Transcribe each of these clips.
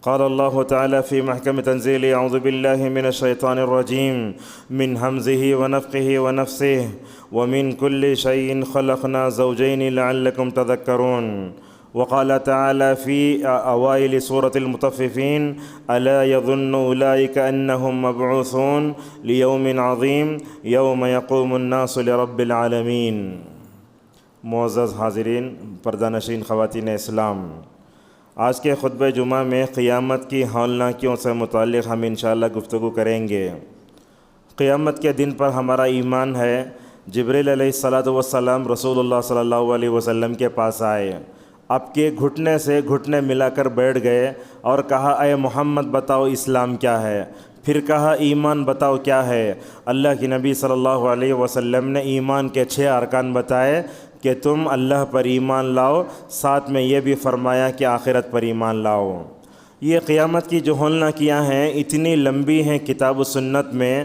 قال الله تعالى في محكم تنزيله: أعوذ بالله من الشيطان الرجيم من همزه ونفخه ونفسه ومن كل شيء خلقنا زوجين لعلكم تذكرون. وقال تعالى في أوائل سورة المطففين: ألا يظن أولئك أنهم مبعوثون ليوم عظيم يوم يقوم الناس لرب العالمين. معزز حاضرین، پردہ نشین خواتین اسلام، آج کے خطبہ جمعہ میں قیامت کی ہولناکیوں سے متعلق ہم انشاءاللہ گفتگو کریں گے۔ قیامت کے دن پر ہمارا ایمان ہے۔ جبریل علیہ السلام رسول اللہ صلی اللہ علیہ وسلم کے پاس آئے، آپ کے گھٹنے سے گھٹنے ملا کر بیٹھ گئے اور کہا: اے محمد بتاؤ اسلام کیا ہے؟ پھر کہا: ایمان بتاؤ کیا ہے؟ اللہ کی نبی صلی اللہ علیہ وسلم نے ایمان کے 6 ارکان بتائے کہ تم اللہ پر ایمان لاؤ، ساتھ میں یہ بھی فرمایا کہ آخرت پر ایمان لاؤ۔ یہ قیامت کی جو ہولناکیاں ہیں اتنی لمبی ہیں کتاب و سنت میں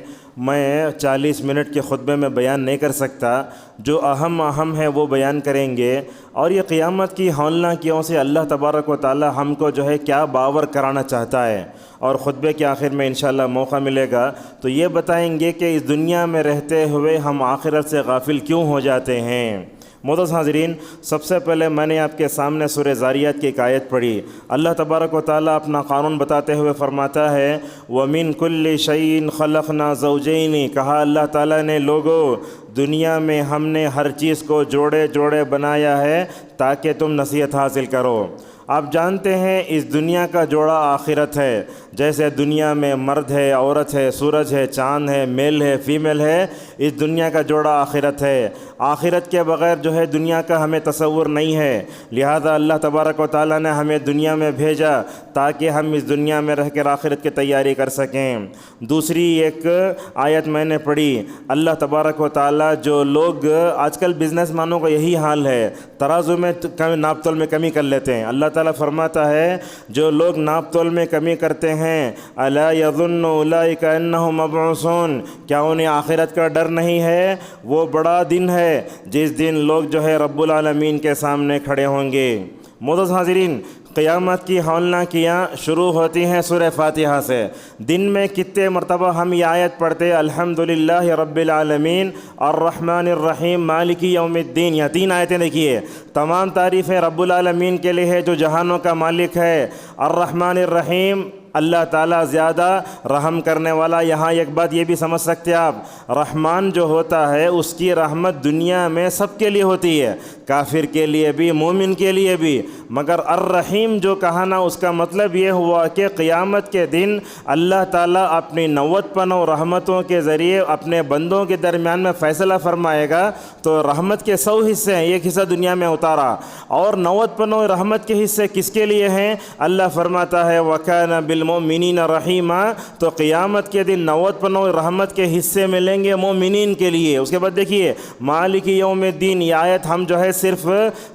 40 منٹ کے خطبے میں بیان نہیں کر سکتا۔ جو اہم ہے وہ بیان کریں گے۔ اور یہ قیامت کی ہولناکیوں سے اللہ تبارک و تعالی ہم کو جو ہے کیا باور کرانا چاہتا ہے، اور خطبے کے آخر میں انشاءاللہ موقع ملے گا تو یہ بتائیں گے کہ اس دنیا میں رہتے ہوئے ہم آخرت سے غافل کیوں ہو جاتے ہیں۔ معزز حاضرین، سب سے پہلے میں نے آپ کے سامنے سورہ زاریات کی ایک آیت پڑھی۔ اللہ تبارک و تعالیٰ اپنا قانون بتاتے ہوئے فرماتا ہے: وَمِن كُلِّ شَيْءٍ خَلَقْنَا زَوْجَيْنِ، کہا اللہ تعالیٰ نے لوگو دنیا میں ہم نے ہر چیز کو جوڑے جوڑے بنایا ہے تاکہ تم نصیحت حاصل کرو۔ آپ جانتے ہیں اس دنیا کا جوڑا آخرت ہے۔ جیسے دنیا میں مرد ہے، عورت ہے، سورج ہے، چاند ہے، میل ہے، فیمیل ہے، اس دنیا کا جوڑا آخرت ہے۔ آخرت کے بغیر جو ہے دنیا کا ہمیں تصور نہیں ہے، لہذا اللہ تبارک و تعالیٰ نے ہمیں دنیا میں بھیجا تاکہ ہم اس دنیا میں رہ کر آخرت کی تیاری کر سکیں۔ دوسری ایک آیت میں نے پڑھی، اللہ تبارک و تعالیٰ جو لوگ آج کل بزنس مانوں کا یہی حال ہے، ترازو میں ناپ تول میں کمی کر لیتے ہیں۔ اللہ تعالیٰ فرماتا ہے جو لوگ ناپ تول میں کمی کرتے ہیں: الا یظن اولئک انہم مبعوثون، کیا انہیں آخرت کا ڈر نہیں ہے؟ وہ بڑا دن ہے جس دن لوگ جو ہے رب العالمین کے سامنے کھڑے ہوں گے۔ معزز حاضرین، قیامت کی ہولناکیاں شروع ہوتی ہیں سورہ فاتحہ سے۔ دن میں کتنے مرتبہ ہم یہ آیت پڑھتے: الحمدللہ رب العالمین الرحمن الرحیم مالک یوم الدین۔ یہ 3 آیتیں دیکھیے، تمام تعریفیں رب العالمین کے لیے ہے جو جہانوں کا مالک ہے۔ الرحمن الرحیم، اللہ تعالیٰ زیادہ رحم کرنے والا۔ یہاں ایک بات یہ بھی سمجھ سکتے ہیں آپ، رحمان جو ہوتا ہے اس کی رحمت دنیا میں سب کے لیے ہوتی ہے، کافر کے لیے بھی، مومن کے لیے بھی، مگر الرحیم جو کہا نا اس کا مطلب یہ ہوا کہ قیامت کے دن اللہ تعالیٰ اپنی 90 رحمتوں کے ذریعے اپنے بندوں کے درمیان میں فیصلہ فرمائے گا۔ تو رحمت کے 100 حصے ہیں، ایک حصہ دنیا میں اتارا، اور 90 رحمت کے حصے کس کے لیے ہیں؟ اللہ فرماتا ہے وَكَانَ بِالْمُؤْمِنِينَ رَحِيمًا، تو قیامت کے دن 90 رحمت کے حصے ملیں گے مومنین کے لیے۔ اس کے بعد دیکھیے مالک یوم الدین، یہ آیت ہم جو ہے صرف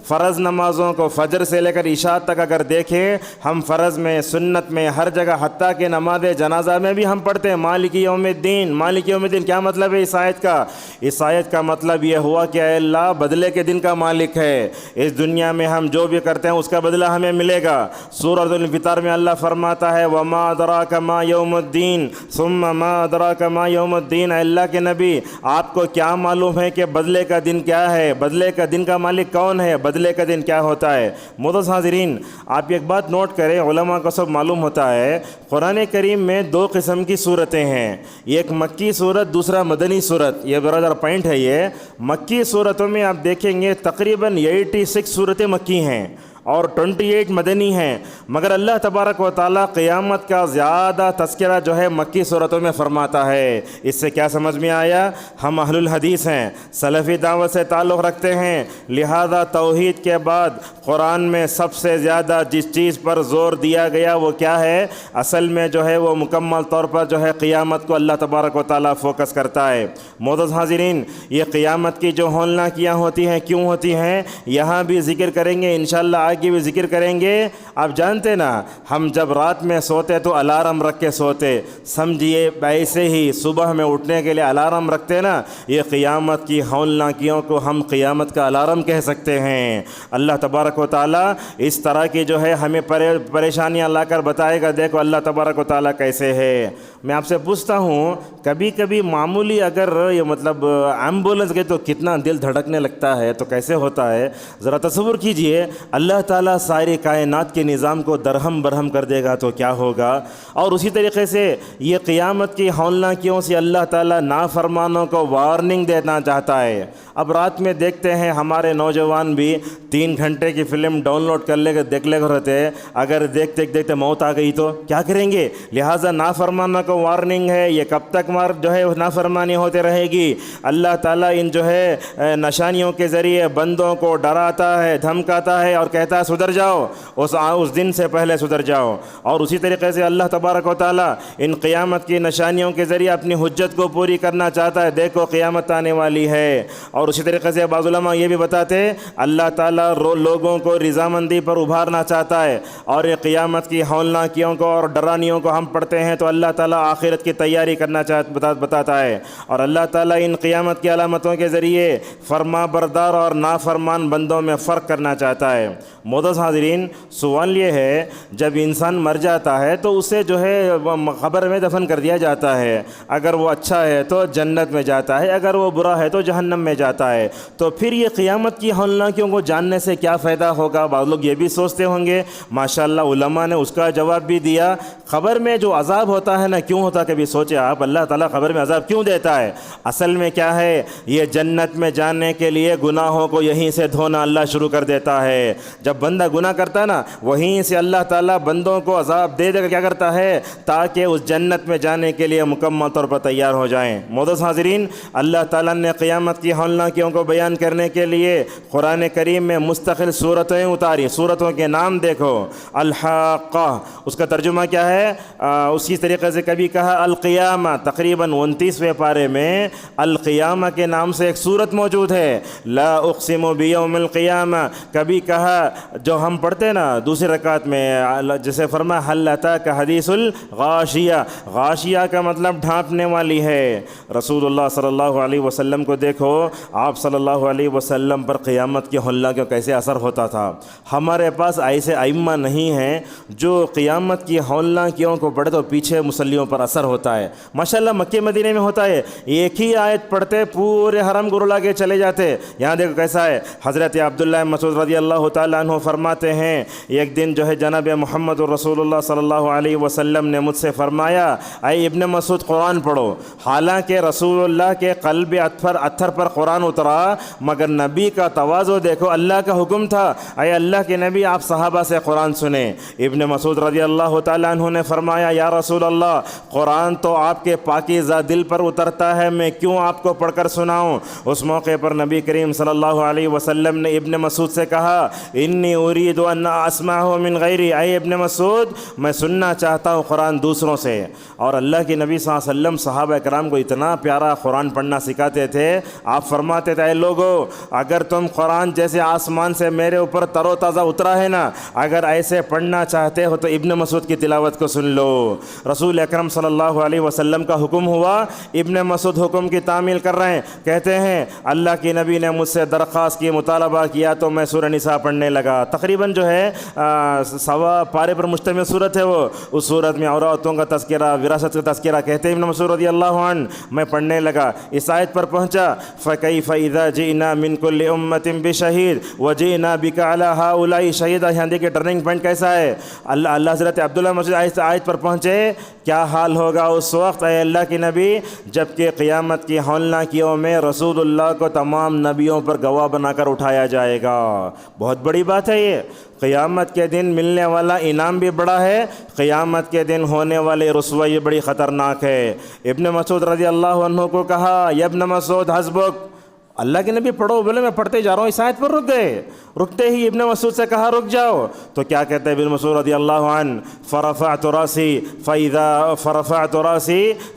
فرض نمازوں کو فجر سے لے کر عشاء تک اگر دیکھیں، ہم فرض میں، سنت میں، ہر جگہ، حتیٰ کہ نماز جنازہ میں بھی ہم پڑھتے ہیں مالک یوم الدین۔ مالک یوم الدین کیا مطلب ہے اس آیت کا؟ اس آیت کا مطلب یہ ہوا کہ اے اللہ بدلے کے دن کا مالک ہے، اس دنیا میں ہم جو بھی کرتے ہیں اس کا بدلہ ہمیں ملے گا۔ سورۃ الفطر میں اللہ فرماتا ہے وَمَا أَدْرَاكَ مَا يَوْمُ الدِّينِ ثُمَّ مَا أَدْرَاكَ مَا يَوْمُ الدِّينِ۔ اے اللہ کے نبی آپ کو کیا معلوم ہے کہ بدلے کا دن کیا ہے؟ بدلے کا دن کا مالک کون ہے؟ بدلے کا دن کیا ہوتا ہے؟ معزز حاضرین، آپ ایک بات نوٹ کریں، علماء کو سب معلوم ہوتا ہے قرآن کریم میں 2 قسم کی صورتیں ہیں، ایک مکی صورت، دوسرا مدنی صورت۔ یہ برادر پوائنٹ ہے۔ یہ مکی صورتوں میں آپ دیکھیں گے تقریباً 86 صورتیں مکی ہیں اور 28 مدنی ہیں، مگر اللہ تبارک و تعالیٰ قیامت کا زیادہ تذکرہ جو ہے مکی صورتوں میں فرماتا ہے۔ اس سے کیا سمجھ میں آیا؟ ہم اہل الحدیث ہیں، سلفی دعوت سے تعلق رکھتے ہیں، لہذا توحید کے بعد قرآن میں سب سے زیادہ جس چیز پر زور دیا گیا وہ کیا ہے؟ اصل میں جو ہے وہ مکمل طور پر جو ہے قیامت کو اللہ تبارک و تعالیٰ فوکس کرتا ہے۔ معزز حاضرین، یہ قیامت کی جو ہولناکیاں ہوتی ہیں کیوں ہوتی ہیں یہاں بھی ذکر کریں گے انشاءاللہ۔ کی بھی ذکر کریں گے. آپ جانتے نا ہم جب رات میں سوتے تو الارم رکھ کے سوتے, سمجھیے ایسے ہی صبح میں اٹھنے کے لیے الارم رکھتے نا, یہ قیامت کی ہولناکیوں کو ہم قیامت کا الارم کہہ سکتے ہیں. اللہ تبارک و تعالیٰ اس طرح کی جو ہے ہمیں پریشانیاں لا کر بتائے گا. دیکھو اللہ تبارک و تعالیٰ کیسے ہے. میں آپ سے پوچھتا ہوں, کبھی کبھی معمولی اگر یہ مطلب ایمبولنس گئے تو کتنا دل دھڑکنے لگتا ہے, تو کیسے ہوتا ہے ذرا تصور کیجئے. اللہ تعالیٰ ساری کائنات کے نظام کو درہم برہم کر دے گا تو کیا ہوگا. اور اسی طریقے سے یہ قیامت کی ہولناکیوں سے اللہ تعالیٰ نافرمانوں کو وارننگ دینا چاہتا ہے. اب رات میں دیکھتے ہیں ہمارے نوجوان بھی 3 گھنٹے کی فلم ڈاؤن لوڈ کر لے کے دیکھ لے کر رہتے ہیں, اگر دیکھتے دیکھتے موت آ گئی تو کیا کریں گے. لہٰذا نافرمانوں کو وارننگ ہے, یہ کب تک جو ہے نافرمانی ہوتے رہے گی. اللہ تعالیٰ ان جو ہے نشانیوں کے ذریعے بندوں کو ڈراتا ہے, دھمکاتا ہے اور کہتا ہے سدھر جاؤ, اس دن سے پہلے سدھر جاؤ. اور اسی طریقے سے اللہ تبارک و تعالیٰ ان قیامت کی نشانیوں کے ذریعے اپنی حجت کو پوری کرنا چاہتا ہے. دیکھو قیامت آنے والی ہے. اور اسی طریقے سے بعض علماء یہ بھی بتاتے اللہ تعالیٰ لوگوں کو رضامندی پر ابھارنا چاہتا ہے. اور یہ قیامت کی ہولناکیوں کو اور ڈرانیوں کو ہم پڑھتے ہیں تو اللہ تعالیٰ آخرت کی تیاری کرنا بتاتا ہے. اور اللہ تعالیٰ ان قیامت کی علامتوں کے ذریعے فرما بردار اور نافرمان بندوں میں فرق کرنا چاہتا ہے. معزز حاضرین, سوال یہ ہے جب انسان مر جاتا ہے تو اسے جو ہے قبر میں دفن کر دیا جاتا ہے. اگر وہ اچھا ہے تو جنت میں جاتا ہے, اگر وہ برا ہے تو جہنم میں جاتا ہے. تو پھر یہ قیامت کی ہولناکیوں کو جاننے سے کیا فائدہ ہوگا. بعض لوگ یہ بھی سوچتے ہوں گے, ماشاءاللہ علماء نے اس کا جواب بھی دیا. قبر میں جو عذاب ہوتا ہے نا, کیوں ہوتا, کبھی سوچے آپ اللہ تعالیٰ قبر میں عذاب کیوں دیتا ہے. اصل میں کیا ہے, یہ جنت میں جانے کے لیے گناہوں کو یہیں سے دھونا اللہ شروع کر دیتا ہے. جب بندہ گناہ کرتا ہے نا, وہیں سے اللہ تعالیٰ بندوں کو عذاب دے کر کیا کرتا ہے, تاکہ اس جنت میں جانے کے لیے مکمل طور پر تیار ہو جائیں. معزز حاضرین, اللہ تعالیٰ نے قیامت کی ہولناکیوں کو بیان کرنے کے لیے قرآن کریم میں مستقل صورتیں اتاری. صورتوں کے نام دیکھو, الحاقہ اس کا ترجمہ کیا ہے. اسی طریقے سے کبھی کہا القیامہ, تقریباً 29ویں پارے میں القیامہ کے نام سے ایک صورت موجود ہے. لا اقسم بیوم القیامہ, کبھی کہا جو ہم پڑھتے ہیں نا دوسری رکعت میں, جسے فرمایا حل اتاک حدیث الغاشیہ. غاشیہ کا مطلب ڈھانپنے والی ہے. رسول اللہ صلی اللہ علیہ وسلم کو دیکھو, آپ صلی اللہ علیہ وسلم پر قیامت کی ہولناکیوں کیسے اثر ہوتا تھا. ہمارے پاس ایسے ائمہ نہیں ہیں جو قیامت کی ہولناکیوں کو پڑھے تو پیچھے مصلیوں پر اثر ہوتا ہے. ماشاءاللہ مکہ مدینے میں ہوتا ہے, ایک ہی آیت پڑھتے پورے حرم گرلا کے چلے جاتے. یہاں دیکھو کیسا ہے. حضرت عبداللہ مسعود رضی اللہ تعالیٰ عنہ فرماتے ہیں, ایک دن جو ہے جناب محمد رسول اللہ صلی اللہ علیہ وسلم نے مجھ سے فرمایا, اے ابن مسعود قرآن پڑھو. حالانکہ رسول اللہ کے قلب اتھر پر قرآن اترا, مگر نبی کا تواضع دیکھو, اللہ کا حکم تھا اے اللہ کے نبی آپ صحابہ سے قرآن سنیں. ابن مسعود رضی اللہ تعالیٰ عنہ نے فرمایا, یا رسول اللہ, قرآن تو آپ کے پاکیزہ دل پر اترتا ہے, میں کیوں آپ کو پڑھ کر سناؤں. اس موقع پر نبی کریم صلی اللہ علیہ وسلم نے ابن مسعود سے کہا, انی ارید ان اسمعہ من غیری, اے ابن مسعود میں سننا چاہتا ہوں قرآن دوسروں سے. اور اللہ کے نبی صلی اللہ علیہ وسلم صحابہ کرام کو اتنا پیارا قرآن پڑھنا سکھاتے تھے. آپ فرماتے تھے, اے لوگو, اگر تم قرآن جیسے آسمان سے میرے اوپر تر و تازہ اترا ہے نا, اگر ایسے پڑھنا چاہتے ہو تو ابن مسعود کی تلاوت کو سن لو. رسول اکرم صلی اللہ علیہ وسلم کا حکم ہوا, ابن مسعود حکم کی تعمیل کر رہے ہیں. کہتے ہیں اللہ کی نبی نے مجھ سے درخواست کی, مطالبہ کیا تو میں سورہ نساء پڑھنے لگا. تقریباً جو ہے 1.25 پارے پر مشتمل صورت ہے وہ. اس صورت میں عورتوں کا تذکرہ, وراثت کا تذکرہ. کہتے ہیں ابن مسعود رضی اللہ عنہ, میں پڑھنے لگا, اس آیت پر پہنچا, فَكَيْفَ إِذَا جِئْنَا مِن كُلِّ أُمَّةٍ بِشَهِيدٍ وَجِئْنَا بِكَ عَلَى هَؤُلَاءِ شَهِيدًا. یہاں دیکھیں ٹرننگ پوائنٹ کیسا ہے. اللہ حضرت عبداللہ مسعود آیت پر پہنچے, کیا حال ہوگا اس وقت اے اللہ کے نبی جب کہ قیامت کی ہولناکیوں میں رسول اللہ کو تمام نبیوں پر گواہ بنا کر اٹھایا جائے گا. بہت بڑی بات ہے یہ. قیامت کے دن ملنے والا انعام بھی بڑا ہے, قیامت کے دن ہونے والے رسوائی بڑی خطرناک ہے. ابن مسعود رضی اللہ عنہ کو کہا, یا ابن مسعود حسبک, اللہ کے نبی پڑھو، بولے میں پڑھتے جا رہا ہوں، اس آیت پر رک گئے۔ رکتے ہی ابن مسعود سے کہا رک جاؤ، تو کیا کہتے ہیں ابن مسعود رضی اللہ عنہ، فرفعت رأسی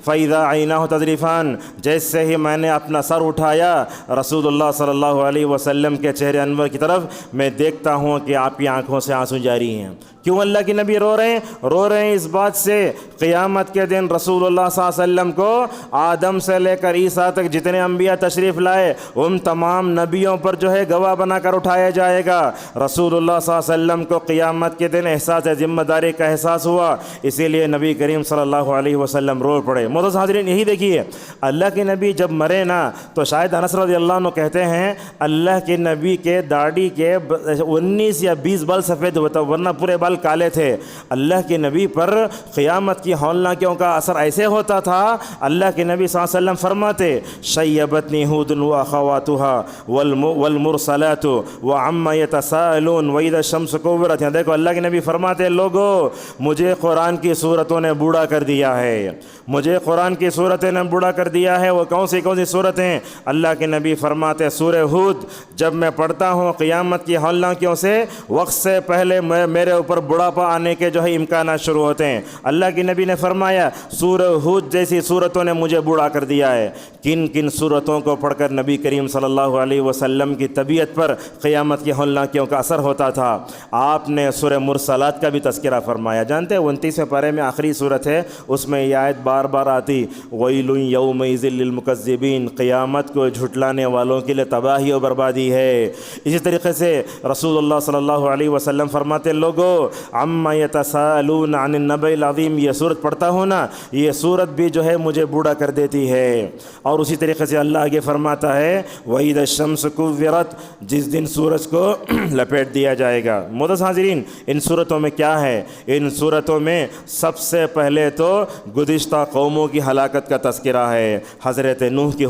فإذا عیناہ تذریفان، جیسے ہی میں نے اپنا سر اٹھایا رسول اللہ صلی اللہ علیہ وسلم کے چہرے انور کی طرف، میں دیکھتا ہوں کہ آپ کی آنکھوں سے آنسو جاری ہیں۔ کیوں اللہ کے نبی رو رہے ہیں؟ رو رہے ہیں اس بات سے قیامت کے دن رسول اللہ صلی اللہ علیہ وسلم کو آدم سے لے کر عیسیٰ تک جتنے انبیاء تشریف لائے ان تمام نبیوں پر جو ہے گواہ بنا کر اٹھایا جائے گا۔ رسول اللہ صلی اللہ علیہ وسلم کو قیامت کے دن احساس ذمہ داری کا احساس ہوا، اسی لیے نبی کریم صلی اللہ علیہ وسلم رو پڑے۔ معزز حاضرین، یہی دیکھیے اللہ کے نبی جب مرے نا تو شاید انس رضی اللہ عنہ کہتے ہیں اللہ کے نبی کے داڑھی کے 19 یا 20 بال سفید ہوتا، ورنہ پورے بال کالے تھے۔ اللہ کے نبی پر قیامت کی ہولناکیوں کا اثر ایسے ہوتا تھا، اللہ کے نبی صلی اللہ علیہ وسلم فرماتے شیبتنی ہود واخواتها والمرسلات وعما يتساءلون واذا الشمس كورت۔ دیکھو اللہ کے نبی فرماتے لوگو مجھے قرآن کی صورتوں نے بوڑھا کر دیا ہے، مجھے قرآن کی صورتیں نے بوڑھا کر دیا ہے۔ وہ کون سی صورتیں؟ اللہ کے نبی فرماتے سورہ ہود جب میں پڑھتا ہوں قیامت کی ہولناکیوں سے وقت سے پہلے میرے اوپر بڑھاپا آنے کے جو ہے امکانات شروع ہوتے ہیں۔ اللہ کے نبی نے فرمایا سورہ ہود جیسی صورتوں نے مجھے بوڑھا کر دیا ہے۔ کن کن صورتوں کو پڑھ کر نبی کریم صلی اللہ علیہ وسلم کی طبیعت پر قیامت کی ہولناکیوں کا اثر ہوتا تھا؟ آپ نے سورہ مرسلات کا بھی تذکرہ فرمایا۔ جانتے ہیں 29ویں پارے میں آخری صورت ہے، اس میں یہ آیت بار بار آتی ویل یومئذ للمکذبین، قیامت کو جھٹلانے والوں کے لیے تباہی و بربادی ہے۔ اسی طریقے سے رسول اللہ صلی اللہ علیہ وسلم فرماتے لوگو عما یتساءلون عن النبأ العظیم، یہ صورت پڑھتا ہوں نا یہ صورت بھی جو ہے مجھے بوڑھا کر دیتی ہے۔ اور اسی طریقے سے اللہ آگے فرماتا ہے وَإِذَا الشَّمْسُ كُوِّرَتْ، جس دن سورج کو لپیٹ دیا جائے گا۔ معزز حاضرین، ان صورتوں میں کیا ہے؟ ان صورتوں میں سب سے پہلے تو گزشتہ قوموں کی ہلاکت کا تذکرہ ہے۔ حضرت نوح کی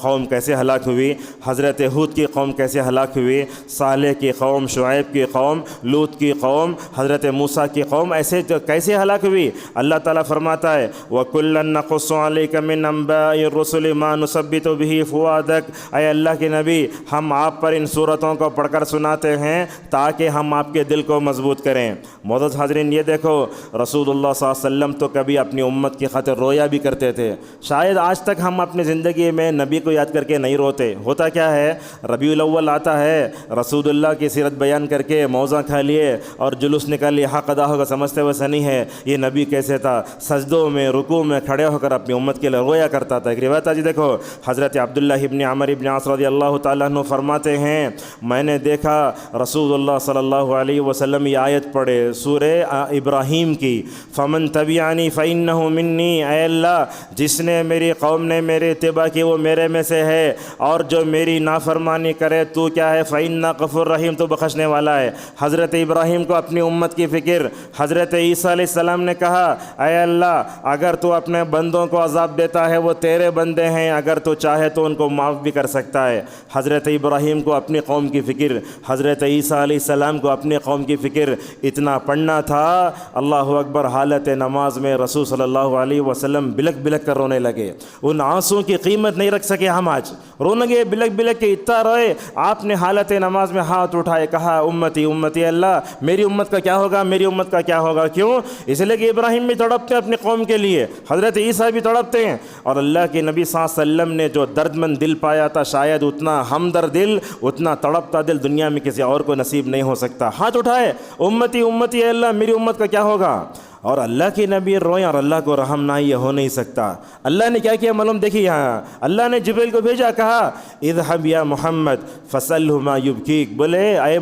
قوم کیسے ہلاک ہوئی، حضرت ہود کی قوم کیسے ہلاک ہوئی، صالح کی قوم، شعیب کی قوم، لوط کی قوم، حضرت موسیٰ کی قوم ایسے کیسے ہلاک ہوئی۔ اللہ تعالیٰ فرماتا ہے وَكُلًّا نَقُصُّ عَلَيْكَ مِنْ أَنْبَاءِ الرُّسُلِ مَا نُثَبِّتُ بِهِ فُؤَادَكَ، اے اللہ کے نبی ہم آپ پر ان صورتوں کو پڑھ کر سناتے ہیں تاکہ ہم آپ کے دل کو مضبوط کریں۔ معزز حاضرین، یہ دیکھو رسول اللہ صلی اللہ علیہ وسلم تو کبھی اپنی امت کی خاطر رویا بھی کرتے تھے۔ شاید آج تک ہم اپنی زندگی میں نبی کو یاد کر کے نہیں روتے۔ ہوتا کیا ہے، ربیع الاول آتا ہے، رسول اللہ کی سیرت بیان کر کے موزہ کھا لیے اور جلوس نکال لیے، حق ادا ہوگا، سمجھتے ویسا نہیں ہے یہ نبی کیسے تھا، سجدوں میں رکوع میں کھڑے ہو کر اپنی امت کے لیے رویا کرتا تھا۔ ایک روایت جی دیکھو حضرت عبداللہ ابن عمر ابن عاص رضی اللہ تعالیٰ عنہ فرماتے ہیں میں نے دیکھا رسول اللہ صلی اللہ علیہ وسلم یہ آیت پڑھے سورہ ابراہیم کی، فمن تبعنی فإنہ منی، اے اللہ جس نے میری قوم نے میرے اتباع کی وہ میرے میں سے ہے، اور جو میری نافرمانی کرے تو کیا ہے، فإنک غفور رحیم، تو بخشنے والا ہے۔ حضرت ابراہیم کو اپنی امت کی فکر، حضرت عیسیٰ علیہ السلام نے کہا اے اللہ اگر تو اپنے بندوں کو عذاب دیتا ہے وہ تیرے بندے ہیں، اگر تو چاہے تو ان کو معاف بھی کر سکتا ہے۔ حضرت ابراہیم کو اپنی قوم کی فکر، حضرت عیسیٰ علیہ السلام کو اپنی قوم کی فکر، اتنا پڑھنا تھا اللہ اکبر، حالت نماز میں رسول صلی اللہ علیہ وسلم بلک بلک کر رونے لگے۔ ان آنسوں کی قیمت نہیں رکھ سکے ہم آج، رونے لگے بلک بلک کے، اتنا روئے آپ نے حالت نماز میں ہاتھ اٹھائے، کہا امتی امتی، اللہ میری امت کا کیا ہوگا، میری امت کا کیا ہوگا۔ کیوں؟ اس لیے کہ ابراہیم بھی تڑپتے ہیں اپنی قوم کے لیے، حضرت عیسیٰ بھی تڑپتے ہیں، اور اللہ کے نبی صلی اللہ علیہ وسلم نے جو درد مند دل پایا تھا شاید اتنا ہمدرد دل، اتنا تڑپتا دل دنیا میں کسی اور کو نصیب نہیں ہو سکتا۔ ہاتھ اٹھائے امتی امتی، اللہ میری امت کا کیا ہوگا، اور اللہ کے نبی روئیں اور اللہ کو رحم نہ، یہ ہو نہیں سکتا۔ اللہ نے کیا کیا معلوم؟ دیکھیے یہاں اللہ نے جبریل کو بھیجا، کہا اذهب یا محمد فسلہ ما یبکیک، بولے اے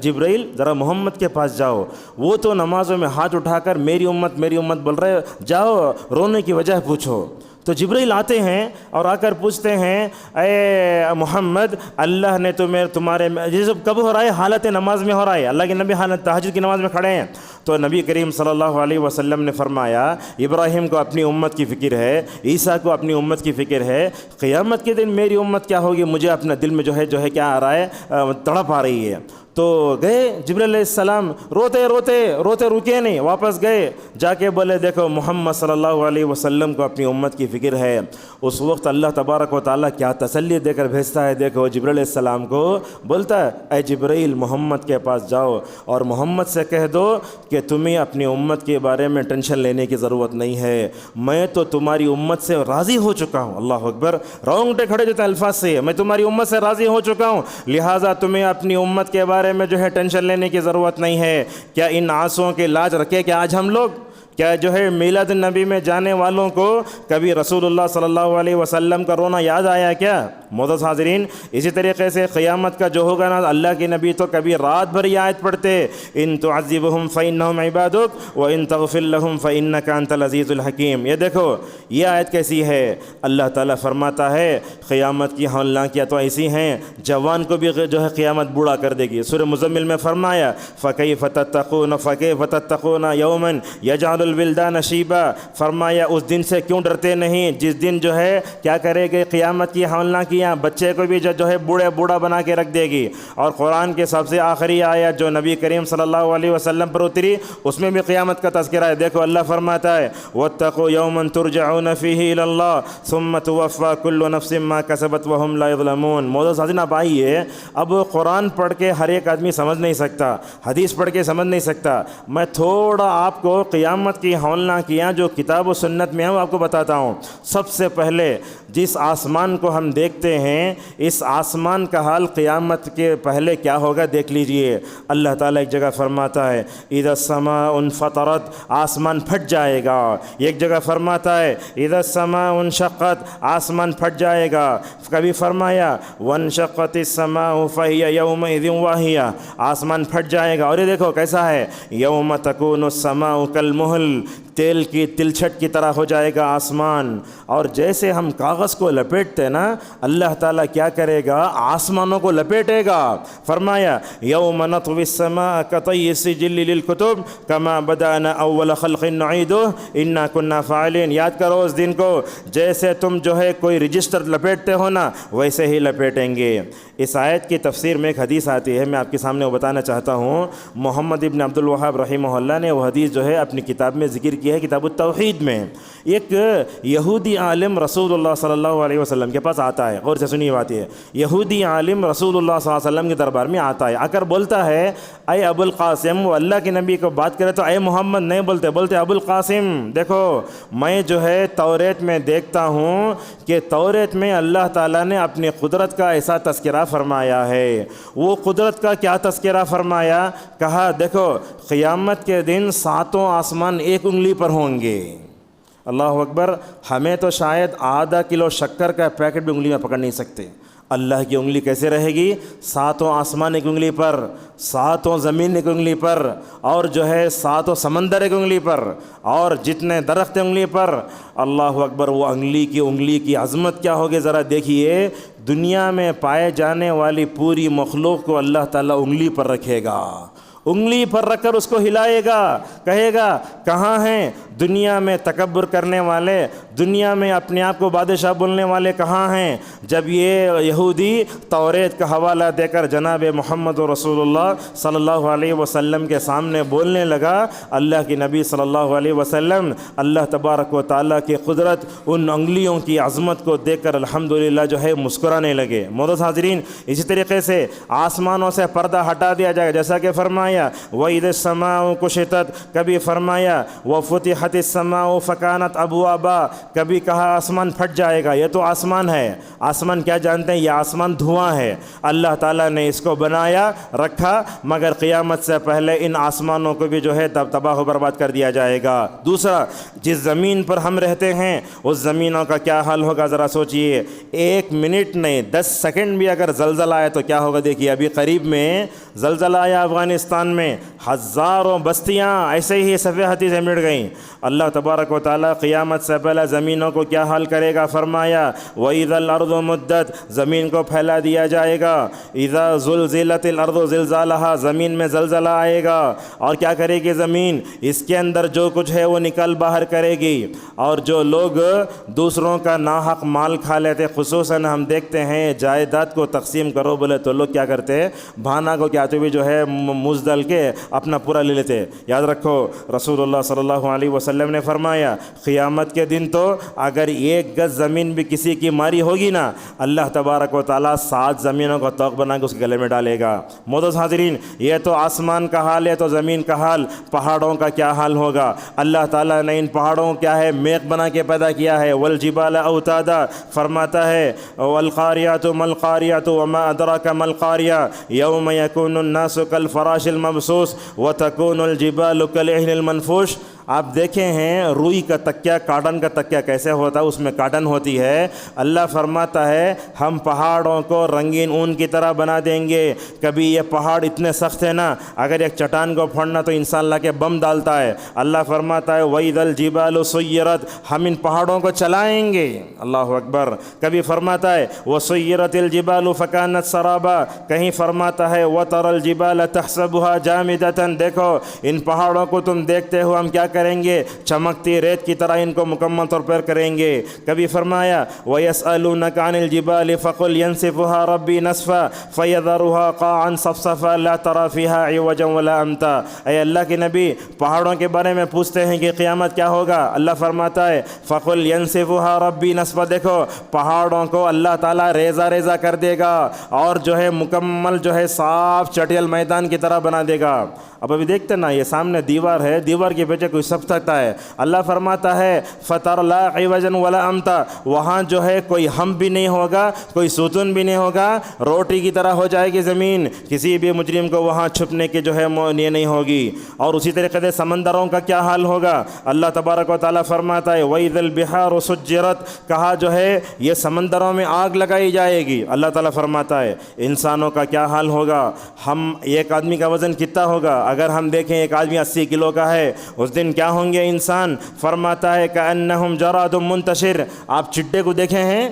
جبریل ذرا محمد کے پاس جاؤ، وہ تو نمازوں میں ہاتھ اٹھا کر میری امت بول رہے، جاؤ رونے کی وجہ پوچھو۔ تو جبریل آتے ہیں اور آ کر پوچھتے ہیں اے محمد اللہ نے تمہارے یہ سب کب ہو رہا ہے؟ حالت نماز میں ہو رہا ہے، اللہ کے نبی حالت تہجد کی نماز میں کھڑے ہیں۔ تو نبی کریم صلی اللہ علیہ وسلم نے فرمایا ابراہیم کو اپنی امت کی فکر ہے، عیسیٰ کو اپنی امت کی فکر ہے، قیامت کے دن میری امت کیا ہوگی، مجھے اپنا دل میں جو ہے کیا آ رہا ہے، تڑپ آ رہی ہے۔ تو گئے جبرائیل علیہ السلام روتے روتے روتے رکے نہیں، واپس گئے، جا کے بولے دیکھو محمد صلی اللہ علیہ وسلم کو اپنی امت کی فکر ہے۔ اس وقت اللہ تبارک و تعالیٰ کیا تسلی دے کر بھیجتا ہے، دیکھو جبرائیل علیہ السلام کو بولتا ہے اے جبرائیل محمد کے پاس جاؤ اور محمد سے کہہ دو کہ تمہیں اپنی امت کے بارے میں ٹینشن لینے کی ضرورت نہیں ہے، میں تو تمہاری امت سے راضی ہو چکا ہوں۔ اللہ اکبر، رونگٹے کھڑے جاتے الفاظ سے، میں تمہاری امت سے راضی ہو چکا ہوں، لہٰذا تمہیں اپنی امت کے بارے میں جو ہے ٹینشن لینے کی ضرورت نہیں ہے۔ کیا ان آنسوؤں کے لاج رکھے کہ آج ہم لوگ کیا جو ہے میلاد النبی میں جانے والوں کو کبھی رسول اللہ صلی اللہ علیہ وسلم کا رونا یاد آیا کیا؟ معزز حاضرین، اسی طریقے سے قیامت کا جو ہوگا نا، اللہ کے نبی تو کبھی رات بھر یہ آیت پڑھتے، ان تعذبہم فإنہم عبادک وإن تغفر لہم فإنک انت العزیز الحکیم۔ یہ دیکھو یہ آیت کیسی ہے، اللہ تعالیٰ فرماتا ہے قیامت کی ہولناکیاں تو ایسی ہیں جوان کو بھی جو ہے قیامت بوڑھا کر دے گی۔ سورہ مزمل میں فرمایا فکیف تتقون یوما یجعل الولدان شیبا، فرمایا اس دن سے کیوں ڈرتے نہیں جس دن جو ہے کیا کرے گے، قیامت کی ہولناکیاں بچے کو بھی جو ہے بوڑھا بنا کے رکھ دے گی۔ اور قرآن کے سب سے آخری آیت جو نبی کریم صلی اللہ علیہ وسلم پر اتری اس میں بھی قیامت کا تذکرہ ہے۔ دیکھو اللہ فرماتا ہے واتقوا یوما ترجعون فیہ الی اللہ ثم توفی کل نفس ما کسبت وہم لا یظلمون۔ معزز حاضرین، اب آئیے، اب قرآن پڑھ کے ہر ایک آدمی سمجھ نہیں سکتا، حدیث پڑھ کے سمجھ نہیں سکتا، میں تھوڑا آپ کو قیامت کی ہولناکیاں جو کتاب و سنت میں ہیں وہ آپ کو بتاتا ہوں۔ سب سے پہلے جس آسمان کو ہم دیکھتے ہیں اس آسمان کا حال قیامت کے پہلے کیا ہوگا دیکھ لیجئے۔ اللہ تعالیٰ ایک جگہ فرماتا ہے اذا السماء انفطرت، آسمان پھٹ جائے گا۔ ایک جگہ فرماتا ہے اذا السماء انشقت، آسمان پھٹ جائے گا۔ کبھی فرمایا وانشقت السماء فهي يومئذ واهية، آسمان پھٹ جائے گا۔ اور یہ دیکھو کیسا ہے یوم تکون السماء کالمہل، تیل کی تلچھٹ کی طرح ہو جائے گا آسمان۔ اور جیسے ہم کاغذ کو لپیٹتے نا، اللہ تعالیٰ کیا کرے گا، آسمانوں کو لپیٹے گا۔ فرمایا یوم نطوی السماء کطی السجل للکتب کما بدأنا اول خلق نعیدہ انا کنا فاعلین۔ یاد کرو اس دن کو، جیسے تم جو ہے کوئی رجسٹر لپیٹتے ہو نا ویسے ہی لپیٹیں گے۔ اس آیت کی تفسیر میں ایک حدیث آتی ہے، میں آپ کے سامنے وہ بتانا چاہتا ہوں۔ محمد ابن عبد الوہاب رحمہ اللہ نے وہ حدیث جو ہے اپنی کتاب میں ذکر کی ہے، کتاب التوحید میں۔ ایک یہودی عالم رسول اللہ صلی اللہ علیہ وسلم کے پاس آتا ہے، غور سے سنیے بات یہ، یہودی عالم رسول اللہ صلی اللہ علیہ وسلم کے دربار میں آتا ہے، آ کر بولتا ہے اے ابو القاسم، وہ اللہ کے نبی کو بات کرے تو اے محمد نہیں بولتے ابو القاسم، دیکھو میں جو ہے توریت میں دیکھتا ہوں کہ توریت میں اللہ تعالیٰ نے اپنی قدرت کا ایسا تذکرہ فرمایا ہے۔ وہ قدرت کا کیا تذکرہ فرمایا؟ کہا دیکھو قیامت کے دن ساتوں آسمان ایک انگلی پر ہوں گے۔ اللہ اکبر، ہمیں تو شاید آدھا کلو شکر کا پیکٹ بھی انگلی میں پکڑ نہیں سکتے، اللہ کی انگلی کیسے رہے گی؟ ساتوں آسمان ایک انگلی پر، ساتوں زمین ایک انگلی پر، اور جو ہے ساتوں سمندر ایک انگلی پر، اور جتنے درخت انگلی پر۔ اللہ اکبر، وہ انگلی کی عظمت کیا ہوگی ذرا دیکھیے۔ دنیا میں پائے جانے والی پوری مخلوق کو اللہ تعالیٰ انگلی پر رکھے گا، انگلی پر رکھ کر اس کو ہلائے گا، کہے گا کہاں ہیں دنیا میں تکبر کرنے والے، دنیا میں اپنے آپ کو بادشاہ بولنے والے کہاں ہیں؟ جب یہ یہودی توریت کا حوالہ دے کر جناب محمد رسول اللہ صلی اللہ علیہ وسلم کے سامنے بولنے لگا، اللہ کے نبی صلی اللہ علیہ وسلم اللہ تبارک و تعالیٰ کی قدرت، ان انگلیوں کی عظمت کو دیکھ کر الحمدللہ جو ہے مسکرانے لگے۔ معزز حاضرین، اسی طریقے سے آسمانوں سے پردہ ہٹا دیا جائے گا، جیسا کہ فرمایا وَإِذَا السَّمَاءُ كُشِطَتْ، کبھی فرمایا وَفُتِحَتِ السَّمَاءُ فَكَانَتْ أَبْوَابًا، کبھی کہا آسمان پھٹ جائے گا۔ یہ تو آسمان ہے، آسمان کیا جانتے ہیں؟ یہ آسمان دھواں ہے، اللہ تعالیٰ نے اس کو بنایا رکھا، مگر قیامت سے پہلے ان آسمانوں کو بھی جو ہے تباہ و برباد کر دیا جائے گا۔ دوسرا، جس زمین پر ہم رہتے ہیں اس زمینوں کا کیا حال ہوگا ذرا سوچئے۔ 1 منٹ نہیں 10 سیکنڈ بھی اگر زلزلہ آئے تو کیا ہوگا؟ دیکھیے ابھی قریب میں زلزلہ آیا افغانستان ہندوستان میں ہزاروں بستیاں ایسے ہی سفید ہاتھی سے مٹ گئیں۔ اللہ تبارک و تعالیٰ قیامت سے پہلے زمینوں کو کیا حال کرے گا؟ فرمایا وَإِذَا الْأَرْضُ مُدَّتْ، زمین کو پھیلا دیا جائے گا۔ اِذَا زُلْزِلَتِ الْأَرْضُ زِلْزَالَهَا، زمین میں زلزلہ آئے گا، اور کیا کرے گی زمین؟ اس کے اندر جو کچھ ہے وہ نکل باہر کرے گی، اور جو لوگ دوسروں کا ناحق مال کھا لیتے، خصوصاً ہم دیکھتے ہیں جائیداد کو تقسیم کرو بولے تو لوگ کیا کرتے ہیں؟ بھانا کو کیا تو بھی جو ہے مزدل کے اپنا پورا لے لیتے۔ یاد رکھو رسول اللہ صلی اللہ علیہ وسلم نے فرمایا قیامت کے دن تو اگر ایک گز زمین بھی کسی کی ماری ہوگی نا، اللہ تبارک و تعالیٰ 7 زمینوں کو توق بنا کے اس کے گلے میں ڈالے گا۔ معزز حاضرین، یہ تو آسمان کا حال ہے، تو زمین کا حال، پہاڑوں کا کیا حال ہوگا؟ اللہ تعالیٰ نے ان پہاڑوں کو کیا ہے؟ میخ بنا کے پیدا کیا ہے۔ والجبال اوتادا، فرماتا ہے والقاریات ما القاریات وما ادراک ما القاریہ یوم یکون الناس کالفراش المبثوث وتکون الجبال کالعہن المنفوش۔ آپ دیکھیں ہیں روئی کا تکیہ، کاٹن کا تکیہ کیسے ہوتا ہے؟ اس میں کاٹن ہوتی ہے۔ اللہ فرماتا ہے ہم پہاڑوں کو رنگین اون کی طرح بنا دیں گے۔ کبھی یہ پہاڑ اتنے سخت ہے نا، اگر ایک چٹان کو پھوڑنا تو انسان لا کے بم ڈالتا ہے۔ اللہ فرماتا ہے وَإِذَا الْجِبَالُ سُيِّرَتْ، ہم ان پہاڑوں کو چلائیں گے۔ اللہ اکبر۔ کبھی فرماتا ہے وَسُيِّرَتِ الْجِبَالُ فَكَانَتْ سَرَابًا، کہیں فرماتا ہے وَتَرَى الْجِبَالَ تَحْسَبُهَا جَامِدَةً، دیکھو ان پہاڑوں کو تم دیکھتے ہو ہم کیا کریں گے؟ چمکتی ریت کی طرح ان کو مکمل طور پر کریں گے۔ کبھی فرمایا وَيَسْأَلُونَكَ عَنِ الْجِبَالِ فَقُلْ يَنسِفُهَا رَبِّي نَسْفًا فَيَذَرُهَا قَاعًا صَفْصَفًا لَا تَرَى فِيهَا عِوَجًا وَلَا أَمْتًا۔ اے اللہ کے نبی، پہاڑوں کے بارے میں پوچھتے ہیں کہ قیامت کیا ہوگا؟ اللہ فرماتا ہے فَقُلْ يَنسِفُهَا رَبِّي نَسْفًا، دیکھو پہاڑوں کو اللہ تعالیٰ ریزہ ریزہ کر دے گا، اور جو ہے مکمل جو ہے صاف چٹیل میدان کی طرح بنا دے گا۔ اب ابھی دیکھتے نا، یہ سامنے دیوار ہے، دیوار کے پیچھے کوئی سب سکتا ہے۔ اللہ فرماتا ہے فَتَرَى لَا عِوَجًا وَلَا أَمْتًا، وہاں جو ہے کوئی ہم بھی نہیں ہوگا، کوئی ستون بھی نہیں ہوگا، روٹی کی طرح ہو جائے گی زمین، کسی بھی مجرم کو وہاں چھپنے کی جو ہے یہ نہیں ہوگی۔ اور اسی طریقے سے سمندروں کا کیا حال ہوگا؟ اللہ تبارک و تعالیٰ فرماتا ہے وَإِذَا الْبِحَارُ سُجِّرَتْ، کہا جو ہے یہ سمندروں میں آگ لگائی جائے گی۔ اللہ تعالیٰ فرماتا ہے انسانوں کا کیا حال ہوگا؟ ہم ایک آدمی کا وزن کتنا ہوگا؟ اگر ہم دیکھیں ایک آدمی 80 کلو کا ہے، اس دن کیا ہوں گے انسان؟ فرماتا ہے کأنہم جراد منتشر، آپ چڈے کو دیکھے ہیں؟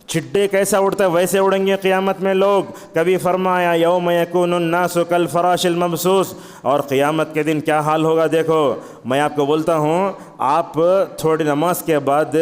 چڈے کیسا اڑتا ہے ویسے اڑیں گے قیامت میں لوگ۔ کبھی فرمایا یوم یکون الناس کالفراش المبثوث، اور قیامت کے دن کیا حال ہوگا؟ دیکھو میں آپ کو بولتا ہوں، آپ تھوڑی نماز کے بعد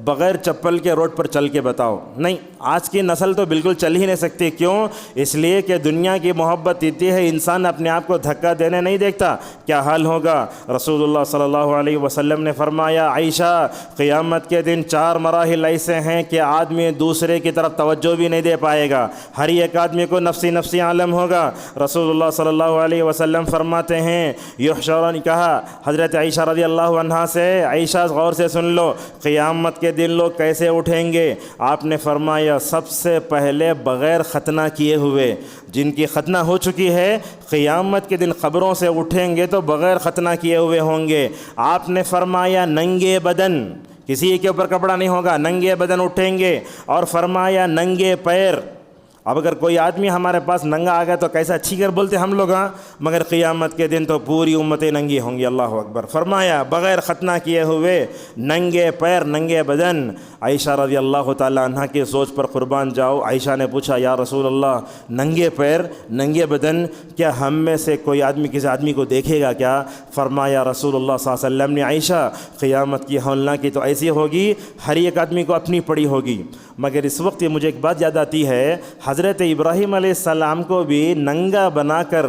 بغیر چپل کے روڈ پر چل کے بتاؤ، نہیں آج کی نسل تو بالکل چل ہی نہیں سکتی۔ کیوں؟ اس لیے کہ دنیا کی محبت اتنی ہے، انسان اپنے آپ کو دھکا دینے نہیں دیکھتا۔ کیا حال ہوگا؟ رسول اللہ صلی اللہ علیہ وسلم نے فرمایا عائشہ قیامت کے دن 4 مراحل ایسے ہیں کہ آدمی دوسرے کی طرف توجہ بھی نہیں دے پائے گا، ہر ایک آدمی کو نفسی نفسی عالم ہوگا۔ رسول اللہ صلی اللہ علیہ وسلم فرماتے ہیں یحشرون، کہا حضرت عائشہ رضی اللہ عنہا سے، عائشہ غور سے سن لو قیامت کے دن لوگ کیسے اٹھیں گے۔ آپ نے فرمایا سب سے پہلے بغیر ختنہ کیے ہوئے، جن کی ختنہ ہو چکی ہے قیامت کے دن قبروں سے اٹھیں گے تو بغیر ختنہ کیے ہوئے ہوں گے۔ آپ نے فرمایا ننگے بدن، کسی کے اوپر کپڑا نہیں ہوگا، ننگے بدن اٹھیں گے، اور فرمایا ننگے پیر۔ اب اگر کوئی آدمی ہمارے پاس ننگا آ گیا تو کیسا اچھی کر بولتے ہم لوگ، ہاں، مگر قیامت کے دن تو پوری امتیں ننگی ہوں گی۔ اللہ اکبر۔ فرمایا بغیر ختنہ کیے ہوئے، ننگے پیر، ننگے بدن۔ عائشہ رضی اللہ تعالیٰ عنہ کی سوچ پر قربان جاؤ، عائشہ نے پوچھا یا رسول اللہ ننگے پیر، ننگے بدن، کیا ہم میں سے کوئی آدمی کسی آدمی کو دیکھے گا کیا؟ فرمایا رسول اللہ صلی اللہ علیہ وسلم نے عائشہ قیامت کی ہولناکی تو ایسی ہوگی ہر ایک آدمی کو اپنی پڑی ہوگی۔ مگر اس وقت مجھے ایک بات یاد آتی ہے، حضرت ابراہیم علیہ السلام کو بھی ننگا بنا کر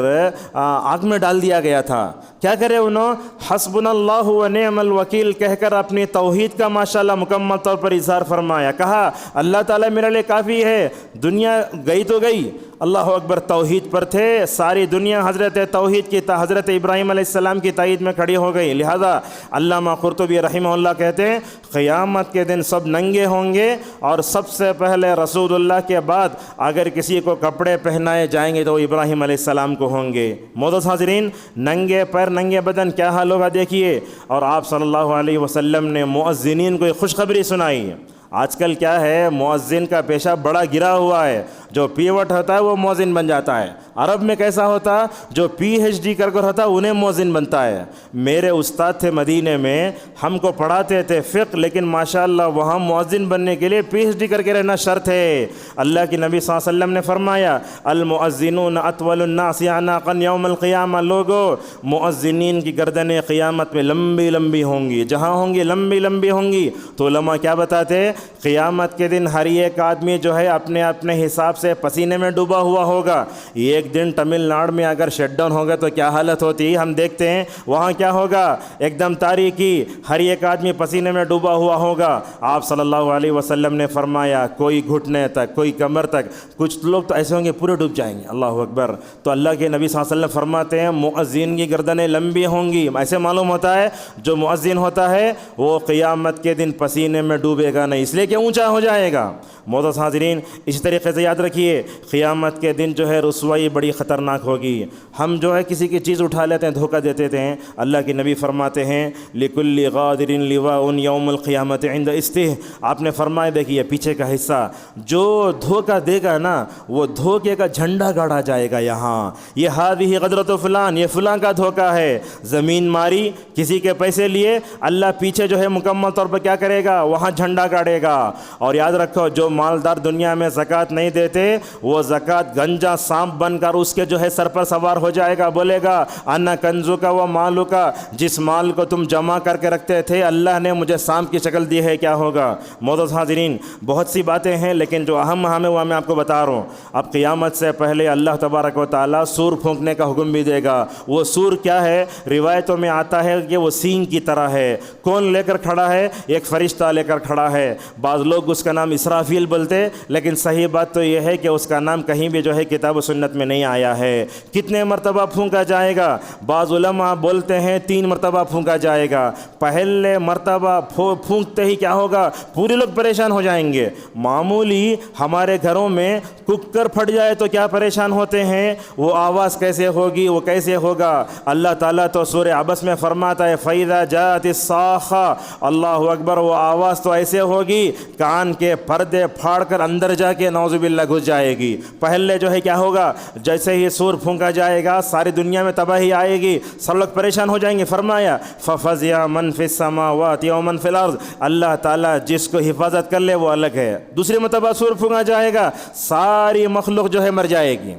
آگ میں ڈال دیا گیا تھا۔ کیا کرے انہوں؟ حسبنا اللہ و نعم الوکیل کہہ کر اپنی توحید کا ماشاءاللہ مکمل طور پر اظہار فرمایا، کہا اللہ تعالیٰ میرے لیے کافی ہے، دنیا گئی تو گئی، اللہ اکبر، توحید پر تھے، ساری دنیا حضرت توحید کی حضرت ابراہیم علیہ السلام کی تائید میں کھڑی ہو گئی۔ لہذا علامہ قرطبی رحمہ اللہ کہتے ہیں قیامت کے دن سب ننگے ہوں گے، اور سب سے پہلے رسول اللہ کے بعد اگر کسی کو کپڑے پہنائے جائیں گے تو ابراہیم علیہ السلام کو ہوں گے۔ معزز حاضرین، ننگے پیر، ننگے بدن، کیا حال ہوگا دیکھیے۔ اور آپ صلی اللہ علیہ وسلم نے مؤذنین کو ایک خوشخبری سنائی۔ آج کل کیا ہے، مؤذن کا پیشہ بڑا گرا ہوا ہے، جو پیوٹ ہوتا ہے وہ مؤذن بن جاتا ہے۔ عرب میں کیسا ہوتا، جو پی ایچ ڈی کر ہوتا انہیں مؤذن بنتا ہے۔ میرے استاد تھے مدینے میں، ہم کو پڑھاتے تھے فقہ، لیکن ماشاءاللہ وہاں مؤذن بننے کے لیے پی ایچ ڈی کر کے رہنا شرط ہے۔ اللہ کے نبی صلی اللہ علیہ وسلم نے فرمایا المؤذنون اطول الناس اعناقا یوم القیامہ، لوگو مؤذنین کی گردنیں قیامت میں لمبی لمبی ہوں گی، جہاں ہوں گی لمبی لمبی ہوں گی۔ تو علماء کیا بتاتے، قیامت کے دن ہر ایک آدمی جو ہے اپنے اپنے حساب سے پسینے میں ڈوبا ہوا ہوگا۔ ایک دن تمل ناڈو میں اگر شٹ ڈاؤن ہوگا تو کیا حالت ہوتی، ہم دیکھتے ہیں وہاں کیا ہوگا، ایک دم تاریکی، ہر ایک آدمی پسینے میں ڈوبا ہوا ہوگا۔ آپ صلی اللہ علیہ وسلم نے فرمایا کوئی گھٹنے تک، کوئی کمر تک، کچھ لوگ تو ایسے ہوں گے پورے ڈوب جائیں گے، اللہ اکبر۔ تو اللہ کے نبی صلی اللہ علیہ وسلم فرماتے ہیں مؤذن کی گردنیں لمبی ہوں گی۔ ایسے معلوم ہوتا ہے جو مؤذن ہوتا ہے وہ قیامت کے دن پسینے میں ڈوبے گا نہیں، اس لیے کہ اونچا ہو جائے گا۔ معزز حاضرین، اسی طریقے سے یاد رکھیے قیامت کے دن جو ہے رسوائی بڑی خطرناک ہوگی۔ ہم جو ہے کسی کی چیز اٹھا لیتے ہیں، دھوکہ دیتے ہیں، اللہ کے نبی فرماتے ہیں لِكُلِّ غَادِرٍ لِوَاءٌ يَوْمَ الْقِيَامَةِ عِنْدَ اسْتِهِ۔ آپ نے فرمایا دیکھیے پیچھے کا حصہ، جو دھوکہ دے گا نا وہ دھوکے کا جھنڈا گاڑا جائے گا یہاں، یہ هذه غدرۃ فلان، یہ فلاں کا دھوکہ ہے۔ زمین ماری، کسی کے پیسے لیے، اللہ پیچھے جو ہے مکمل طور پر کیا کرے گا، وہاں جھنڈا گاڑے گا۔ اور یاد رکھو جو مالدار دنیا میں زکوٰۃ نہیں دیتے، وہ زکوٰۃ گنجا سانپ بن کر اس کے جو ہے سر پر سوار ہو جائے گا، بولے گا انا کنزک و مالک، جس مال کو تم جمع کر کے رکھتے تھے اللہ نے مجھے سانپ کی شکل دی ہے، کیا ہوگا۔ معزز حاضرین، بہت سی باتیں ہیں لیکن جو اہم ہے وہ میں آپ کو بتا رہا ہوں۔ اب قیامت سے پہلے اللہ تبارک و تعالیٰ سور پھونکنے کا حکم بھی دے گا۔ وہ سور کیا ہے، روایتوں میں آتا ہے کہ وہ سینگ کی طرح ہے۔ کون لے کر کھڑا ہے، ایک فرشتہ لے کر کھڑا ہے۔ بعض لوگ اس کا نام اسرافیل بولتے، لیکن صحیح بات تو یہ ہے کہ اس کا نام کہیں بھی جو ہے کتاب و سنت میں نہیں آیا ہے۔ کتنے مرتبہ پھونکا جائے گا، بعض علماء بولتے ہیں 3 مرتبہ پھونکا جائے گا۔ پہلے مرتبہ پھونکتے ہی کیا ہوگا، پورے لوگ پریشان ہو جائیں گے۔ معمولی ہمارے گھروں میں ککر پھٹ جائے تو کیا پریشان ہوتے ہیں، وہ آواز کیسے ہوگی، وہ کیسے ہوگا۔ اللہ تعالیٰ تو سورہ عبس میں فرماتا ہے فَإِذَا جَاءَتِ الصَّاخَّةُ، اللہ اکبر، وہ آواز تو ایسے ہوگی کان کے پردے پھاڑ کر اندر جا کے نعوذ باللہ گھس جائے گی۔ پہلے جو ہے کیا ہوگا، جیسے ہی سور پھونکا جائے گا ساری دنیا میں تباہی آئے گی، سب لوگ پریشان ہو جائیں گے۔ فرمایا فَفَزِعَ مَن فِي السَّمَاوَاتِ وَمَن فِي الْأَرْضِ، اللہ تعالیٰ جس کو حفاظت کر لے وہ الگ ہے۔ دوسری مرتبہ سور پھونکا جائے گا ساری مخلوق جو ہے مر جائے گی،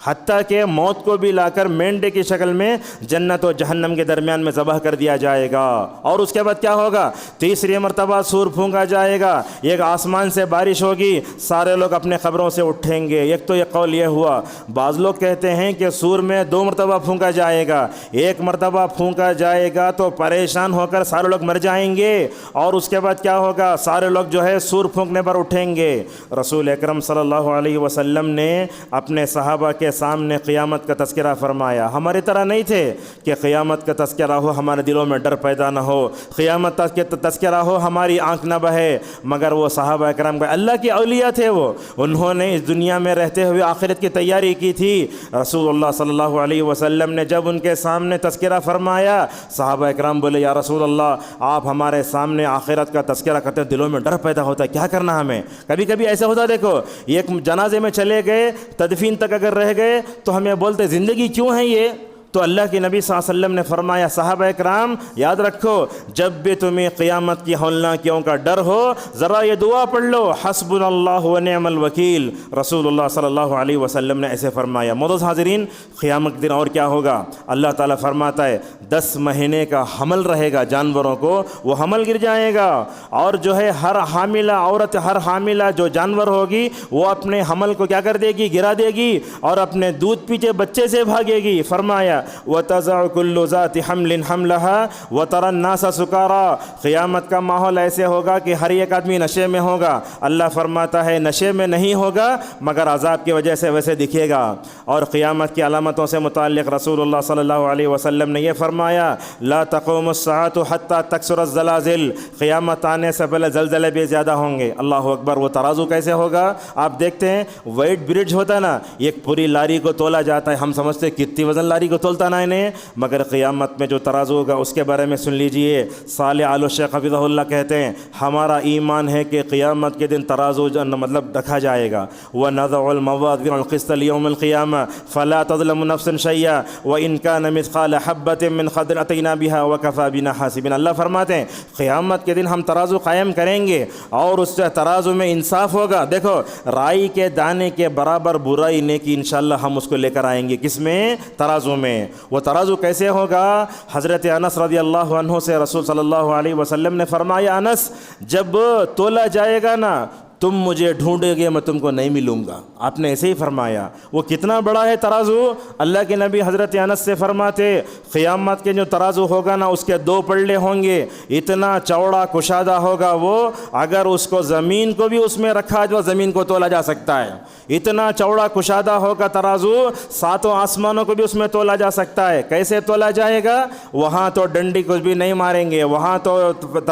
حتیٰ کہ موت کو بھی لا کر مینڈے کی شکل میں جنت و جہنم کے درمیان میں ذبح کر دیا جائے گا۔ اور اس کے بعد کیا ہوگا، تیسری مرتبہ سور پھونکا جائے گا، ایک آسمان سے بارش ہوگی، سارے لوگ اپنے قبروں سے اٹھیں گے۔ ایک تو یہ قول یہ ہوا، بعض لوگ کہتے ہیں کہ سور میں 2 مرتبہ پھونکا جائے گا، 1 مرتبہ پھونکا جائے گا تو پریشان ہو کر سارے لوگ مر جائیں گے، اور اس کے بعد کیا ہوگا، سارے لوگ جو ہے سور پھونکنے پر اٹھیں گے۔ رسول اکرم صلی اللہ علیہ وسلم نے اپنے صحابہ کے سامنے قیامت کا تذکرہ فرمایا۔ ہماری طرح نہیں تھے کہ قیامت کا تذکرہ ہو ہمارے دلوں میں ڈر پیدا نہ ہو، قیامت کا تذکرہ ہو ہماری آنکھ نہ بہے، مگر وہ صحابہ اکرام کا اللہ کے اولیاء تھے، وہ انہوں نے اس دنیا میں رہتے ہوئے آخرت کی تیاری کی تھی۔ رسول اللہ صلی اللہ علیہ وسلم نے جب ان کے سامنے تذکرہ فرمایا، صحابہ اکرام بولے یا رسول اللہ آپ ہمارے سامنے آخرت کا تذکرہ کرتے، دلوں میں ڈر پیدا ہوتا ہے، کیا کرنا ہمیں۔ کبھی کبھی ایسا ہوتا، دیکھو ایک جنازے میں چلے گئے، تدفین تک اگر رہ گئے تو ہمیں بولتے زندگی کیوں ہے یہ، تو اللہ کے نبی صلی اللہ علیہ وسلم نے فرمایا صحابہ اکرام یاد رکھو، جب بھی تمہیں قیامت کی ہولناکیوں کا ڈر ہو ذرا یہ دعا پڑھ لو، حسبنا اللہ و نعم الوکیل۔ رسول اللہ صلی اللہ علیہ وسلم نے ایسے فرمایا۔ معزز حاضرین، قیامت کے دن اور کیا ہوگا، اللہ تعالیٰ فرماتا ہے 10 مہینے کا حمل رہے گا جانوروں کو، وہ حمل گر جائے گا، اور جو ہے ہر حاملہ عورت، ہر حاملہ جو جانور ہوگی وہ اپنے حمل کو کیا کر دے گی، گرا دے گی، اور اپنے دودھ پیچھے بچے سے بھاگے گی۔ فرمایا وَتَضَعُ كُلُّ ذَاتِ حَمْلٍ حَمْلَهَا وَتَرَى النَّاسَ سُكَارَىٰ، قیامت کا ماحول ایسے ہوگا کہ ہر ایک آدمی نشے میں ہوگا۔ اللہ فرماتا ہے نشے میں نہیں ہوگا مگر عذاب کی وجہ سے ویسے دکھے گا۔ اور قیامت کی علامتوں سے متعلق رسول اللہ صلی اللہ علیہ وسلم نے یہ فرمایا لا تقوم الساعة حتى تكسر الزلازل، قیامت آنے سے پہلے زلزلے بھی زیادہ ہوں گے۔ اللہ اکبر۔ وہ ترازو کیسے ہوگا، آپ دیکھتے ہیں وائٹ برج ہوتا ہے نا، ایک پوری لاری کو تولا جاتا ہے، ہم سمجھتے ہیں کتنی وزن لاری کو تولتا نہ انہیں، مگر قیامت میں جو ترازو ہوگا اس کے بارے میں سن لیجئے۔ صالح آل الشیخ حفظہ اللہ کہتے ہیں ہمارا ایمان ہے کہ قیامت کے دن ترازو مطلب رکھا جائے گا۔ وَنَضَعُ الْمَوَازِينَ الْقِسْطَ لِيَوْمِ الْقِيَامَةِ فَلَا تَظْلَمُ نَفْسٌ شَيْئًا وَإِنْ كَانَ مِثْقَالَ حَبَّةٍ مِّنْ خَردَلٍ أَتَيْنَا بِهَا وَكَفَىٰ بِنَا حَاسِبِينَ۔ اللہ فرماتے ہیں قیامت کے دن ہم ترازو قائم کریں گے اور اس سے ترازو میں انصاف ہوگا۔ دیکھو رائی کے دانے کے برابر برائی نیکی انشاءاللہ ہم اس کو لے کر آئیں گے، کس میں؟ ترازو میں۔ وہ ترازو کیسے ہوگا؟ حضرت انس رضی اللہ عنہ سے رسول صلی اللہ علیہ وسلم نے فرمایا انس جب تولا جائے گا نا تم مجھے ڈھونڈے گے میں تم کو نہیں ملوں گا۔ آپ نے ایسے ہی فرمایا۔ وہ کتنا بڑا ہے ترازو؟ اللہ کے نبی حضرت انس سے فرماتے قیامت کے جو ترازو ہوگا نا اس کے 2 پلڑے ہوں گے، اتنا چوڑا کشادہ ہوگا وہ، اگر اس کو زمین کو بھی اس میں رکھا جو زمین کو تولا جا سکتا ہے۔ اتنا چوڑا کشادہ ہوگا ترازو، 7 آسمانوں کو بھی اس میں تولا جا سکتا ہے۔ کیسے تولا جائے گا؟ وہاں تو ڈنڈی کچھ بھی نہیں ماریں گے، وہاں تو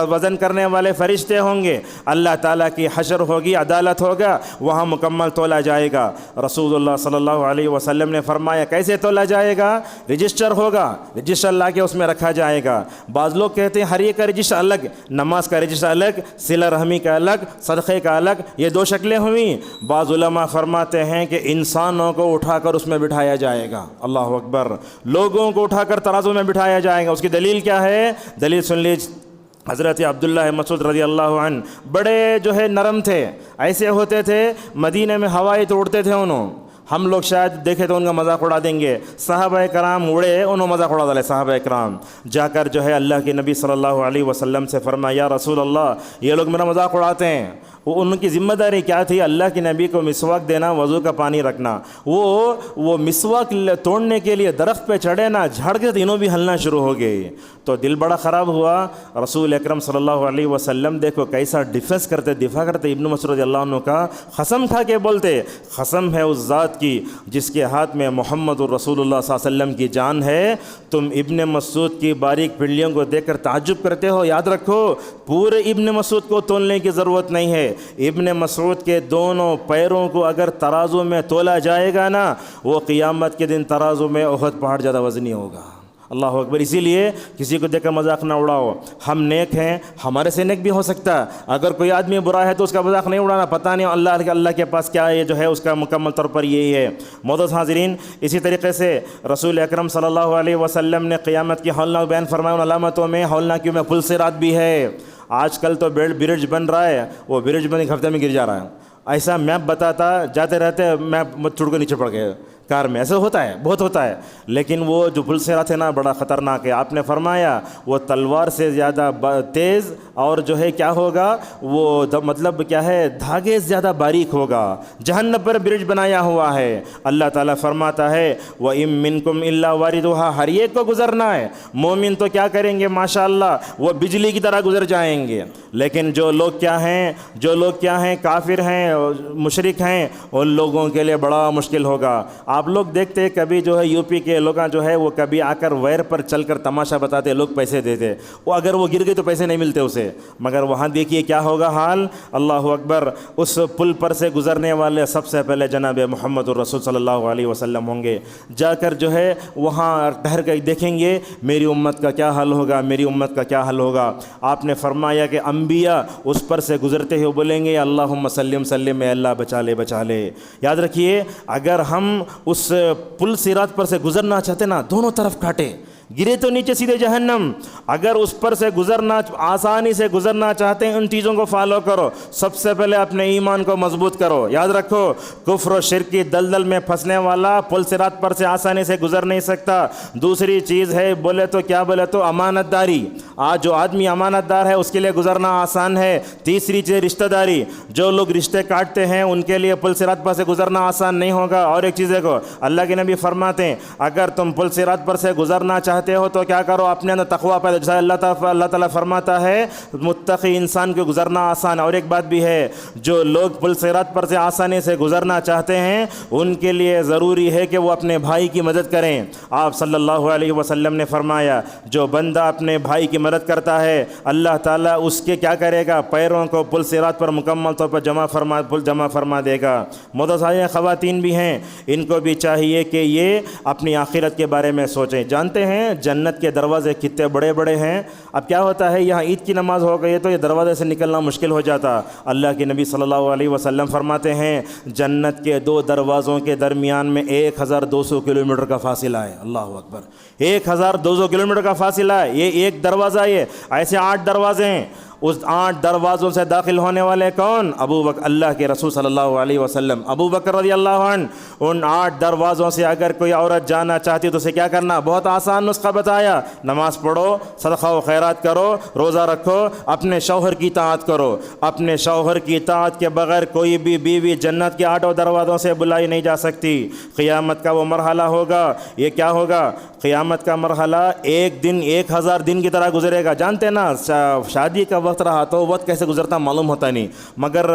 وزن کرنے والے فرشتے ہوں گے، اللہ تعالیٰ کی حشر ہوگی، عدالت ہوگا، وہاں مکمل تولا جائے گا۔ رسول اللہ صلی اللہ علیہ وسلم نے فرمایا کیسے تولا جائے گا؟ رجسٹر ہوگا، رجسٹر لا کے اس میں رکھا جائے گا۔ بعض لوگ کہتے ہیں ہر ایک کا رجسٹر الگ، نماز کا رجسٹر الگ، صلہ رحمی کا الگ، صدقے کا الگ، یہ 2 شکلیں ہوئیں۔ بعض علماء فرماتے ہیں کہ انسانوں کو اٹھا کر اس میں بٹھایا جائے گا، اللہ اکبر، لوگوں کو اٹھا کر ترازو میں بٹھایا جائے گا۔ اس کی دلیل کیا ہے؟ دلیل سن لیجیے۔ حضرت عبداللہ مسعود رضی اللہ عنہ بڑے جو ہے نرم تھے، ایسے ہوتے تھے مدینے میں ہوائیں تو اڑتے تھے انہوں، ہم لوگ شاید دیکھے تو ان کا مذاق اڑا دیں گے، صحابہ کرام اڑے انہوں مذاق اڑا ڈالے۔ صحابہ کرام جا کر جو ہے اللہ کے نبی صلی اللہ علیہ وسلم سے فرمایا یا رسول اللہ یہ لوگ میرا مذاق اڑاتے ہیں۔ وہ ان کی ذمہ داری کیا تھی؟ اللہ کے نبی کو مسواک دینا، وضو کا پانی رکھنا۔ وہ مسواک توڑنے کے لیے درخت پہ چڑھے نا، جھڑ کے تینوں بھی ہلنا شروع ہو گئے، تو دل بڑا خراب ہوا۔ رسول اکرم صلی اللہ علیہ وسلم دیکھو کیسا ڈیفنس کرتے، دفاع کرتے۔ ابن مسعود رضی اللہ عنہ کا قسم کھا کے بولتے قسم ہے اس ذات کی جس کے ہاتھ میں محمد الرسول اللہ صلی اللہ علیہ وسلم کی جان ہے، تم ابن مسعود کی باریک پنڈلیوں کو دیکھ کر تعجب کرتے ہو، یاد رکھو پورے ابن مسعود کو تولنے کی ضرورت نہیں ہے۔ ابن مسعود کے دونوں پیروں کو اگر ترازو میں تولا جائے گا نا، وہ قیامت کے دن ترازو میں احد پہاڑ زیادہ وزنی ہوگا۔ اللہ اکبر۔ اسی لیے کسی کو دیکھ کر مذاق نہ اڑاؤ، ہم نیک ہیں، ہمارے سے نیک بھی ہو سکتا ہے، اگر کوئی آدمی برا ہے تو اس کا مذاق نہیں اڑانا، پتہ نہیں اللہ کے پاس کیا ہے، جو ہے اس کا مکمل طور پر یہی ہے۔ معزز حاضرین، اسی طریقے سے رسول اکرم صلی اللہ علیہ وسلم نے قیامت کی ہولناک بیان فرمایا، ان علامتوں میں ہولناکیوں میں پل صراط بھی ہے۔ آج کل تو برج بن رہا ہے، وہ برج بن ایک ہفتے میں گر جا رہا ہے، ایسا میپ بتاتا جاتے رہتے میپ چھوڑ کے نیچے پڑ گئے کار میں، ایسا ہوتا ہے، بہت ہوتا ہے۔ لیکن وہ جو پل صراط ہے نا بڑا خطرناک ہے۔ آپ نے فرمایا وہ تلوار سے زیادہ تیز اور جو ہے کیا ہوگا، وہ مطلب کیا ہے، دھاگے سے زیادہ باریک ہوگا۔ جہنم پر برج بنایا ہوا ہے۔ اللہ تعالیٰ فرماتا ہے وَإِن مِّنكُمْ إِلَّا وَارِدُهَا، ہر ایک کو گزرنا ہے۔ مومن تو کیا کریں گے ماشاءاللہ، وہ بجلی کی طرح گزر جائیں گے، لیکن جو لوگ کیا ہیں کافر ہیں، مشرک ہیں، ان لوگوں کے لیے بڑا مشکل ہوگا۔ آپ لوگ دیکھتے ہیں کبھی جو ہے یو پی کے لوگ جو ہے وہ کبھی آ کر ویر پر چل کر تماشا بتاتے، لوگ پیسے دیتے، وہ اگر وہ گر گئے تو پیسے نہیں ملتے اسے، مگر وہاں دیکھیے کیا ہوگا حال، اللہ اکبر۔ اس پل پر سے گزرنے والے سب سے پہلے جناب محمد الرسول صلی اللہ علیہ وسلم ہوں گے، جا کر جو ہے وہاں ٹھہر کر دیکھیں گے میری امت کا کیا حل ہوگا، میری امت کا کیا حل ہوگا۔ آپ نے فرمایا کہ انبیاء اس پر سے گزرتے ہوئے بولیں گے اللہم سلم سلم، اے اللہ بچا لے بچا لے۔ یاد رکھیے اگر ہم اس پل صراط پر سے گزرنا چاہتے نا، دونوں طرف کاٹے، گرے تو نیچے سیدھے جہنم۔ اگر اس پر سے آسانی سے گزرنا چاہتے ہیں، ان چیزوں کو فالو کرو۔ سب سے پہلے اپنے ایمان کو مضبوط کرو۔ یاد رکھو کفر و شرک کی دلدل میں پھنسنے والا پل صراط پر سے آسانی سے گزر نہیں سکتا۔ دوسری چیز ہے بولے تو امانت داری۔ آج جو آدمی امانت دار ہے اس کے لیے گزرنا آسان ہے۔ تیسری چیز رشتہ داری، جو لوگ رشتے کاٹتے ہیں ان کے لیے پل صراط پر سے گزرنا آسان نہیں ہوگا۔ اور ایک چیز دیکھو، اللہ کے نبی فرماتے ہیں اگر تم پل صراط پر سے گزرنا چاہتے چاہتے ہو تو کیا کرو، اپنے اندر تقویٰ پیدا، جیسا اللہ تعالیٰ فرماتا ہے متقی انسان کو گزرنا آسان ہے۔ اور ایک بات بھی ہے، جو لوگ پل صراط پر سے آسانی سے گزرنا چاہتے ہیں ان کے لیے ضروری ہے کہ وہ اپنے بھائی کی مدد کریں۔ آپ صلی اللہ علیہ وسلم نے فرمایا جو بندہ اپنے بھائی کی مدد کرتا ہے اللہ تعالیٰ اس کے کیا کرے گا، پیروں کو پل صراط پر مکمل طور پر جمع فرما دے گا۔ متعلقہ خواتین بھی ہیں، ان کو بھی چاہیے کہ یہ اپنی آخرت کے بارے میں سوچیں۔ جانتے ہیں جنت کے دروازے کتنے بڑے بڑے ہیں۔ اب کیا ہوتا ہے، یہاں عید کی نماز ہو گئی تو یہ دروازے سے نکلنا مشکل ہو جاتا۔ اللہ کے نبی صلی اللہ علیہ وسلم فرماتے ہیں جنت کے 2 دروازوں کے درمیان میں 1200 کلومیٹر کا فاصلہ ہے۔ اللہ اکبر، 1200 کلومیٹر کا فاصلہ ہے۔ یہ ایک دروازہ، یہ ایسے 8 دروازے ہیں۔ اس 8 دروازوں سے داخل ہونے والے کون؟ ابو بکر، اللہ کے رسول صلی اللہ علیہ وسلم، ابو بکر رضی اللہ عنہ۔ ان 8 دروازوں سے اگر کوئی عورت جانا چاہتی تو اسے کیا کرنا؟ بہت آسان نسخہ بتایا، نماز پڑھو، صدقہ و خیرات کرو، روزہ رکھو، اپنے شوہر کی اطاعت کرو۔ اپنے شوہر کی اطاعت کے بغیر کوئی بھی بیوی جنت کے 8 دروازوں سے بلائی نہیں جا سکتی۔ قیامت کا وہ مرحلہ ہوگا، یہ کیا ہوگا؟ قیامت کا مرحلہ ایک دن 1000 دن کی طرح گزرے گا۔ جانتے نا شادی کا وقت رہا تو وقت کیسے گزرتا معلوم ہوتا نہیں، مگر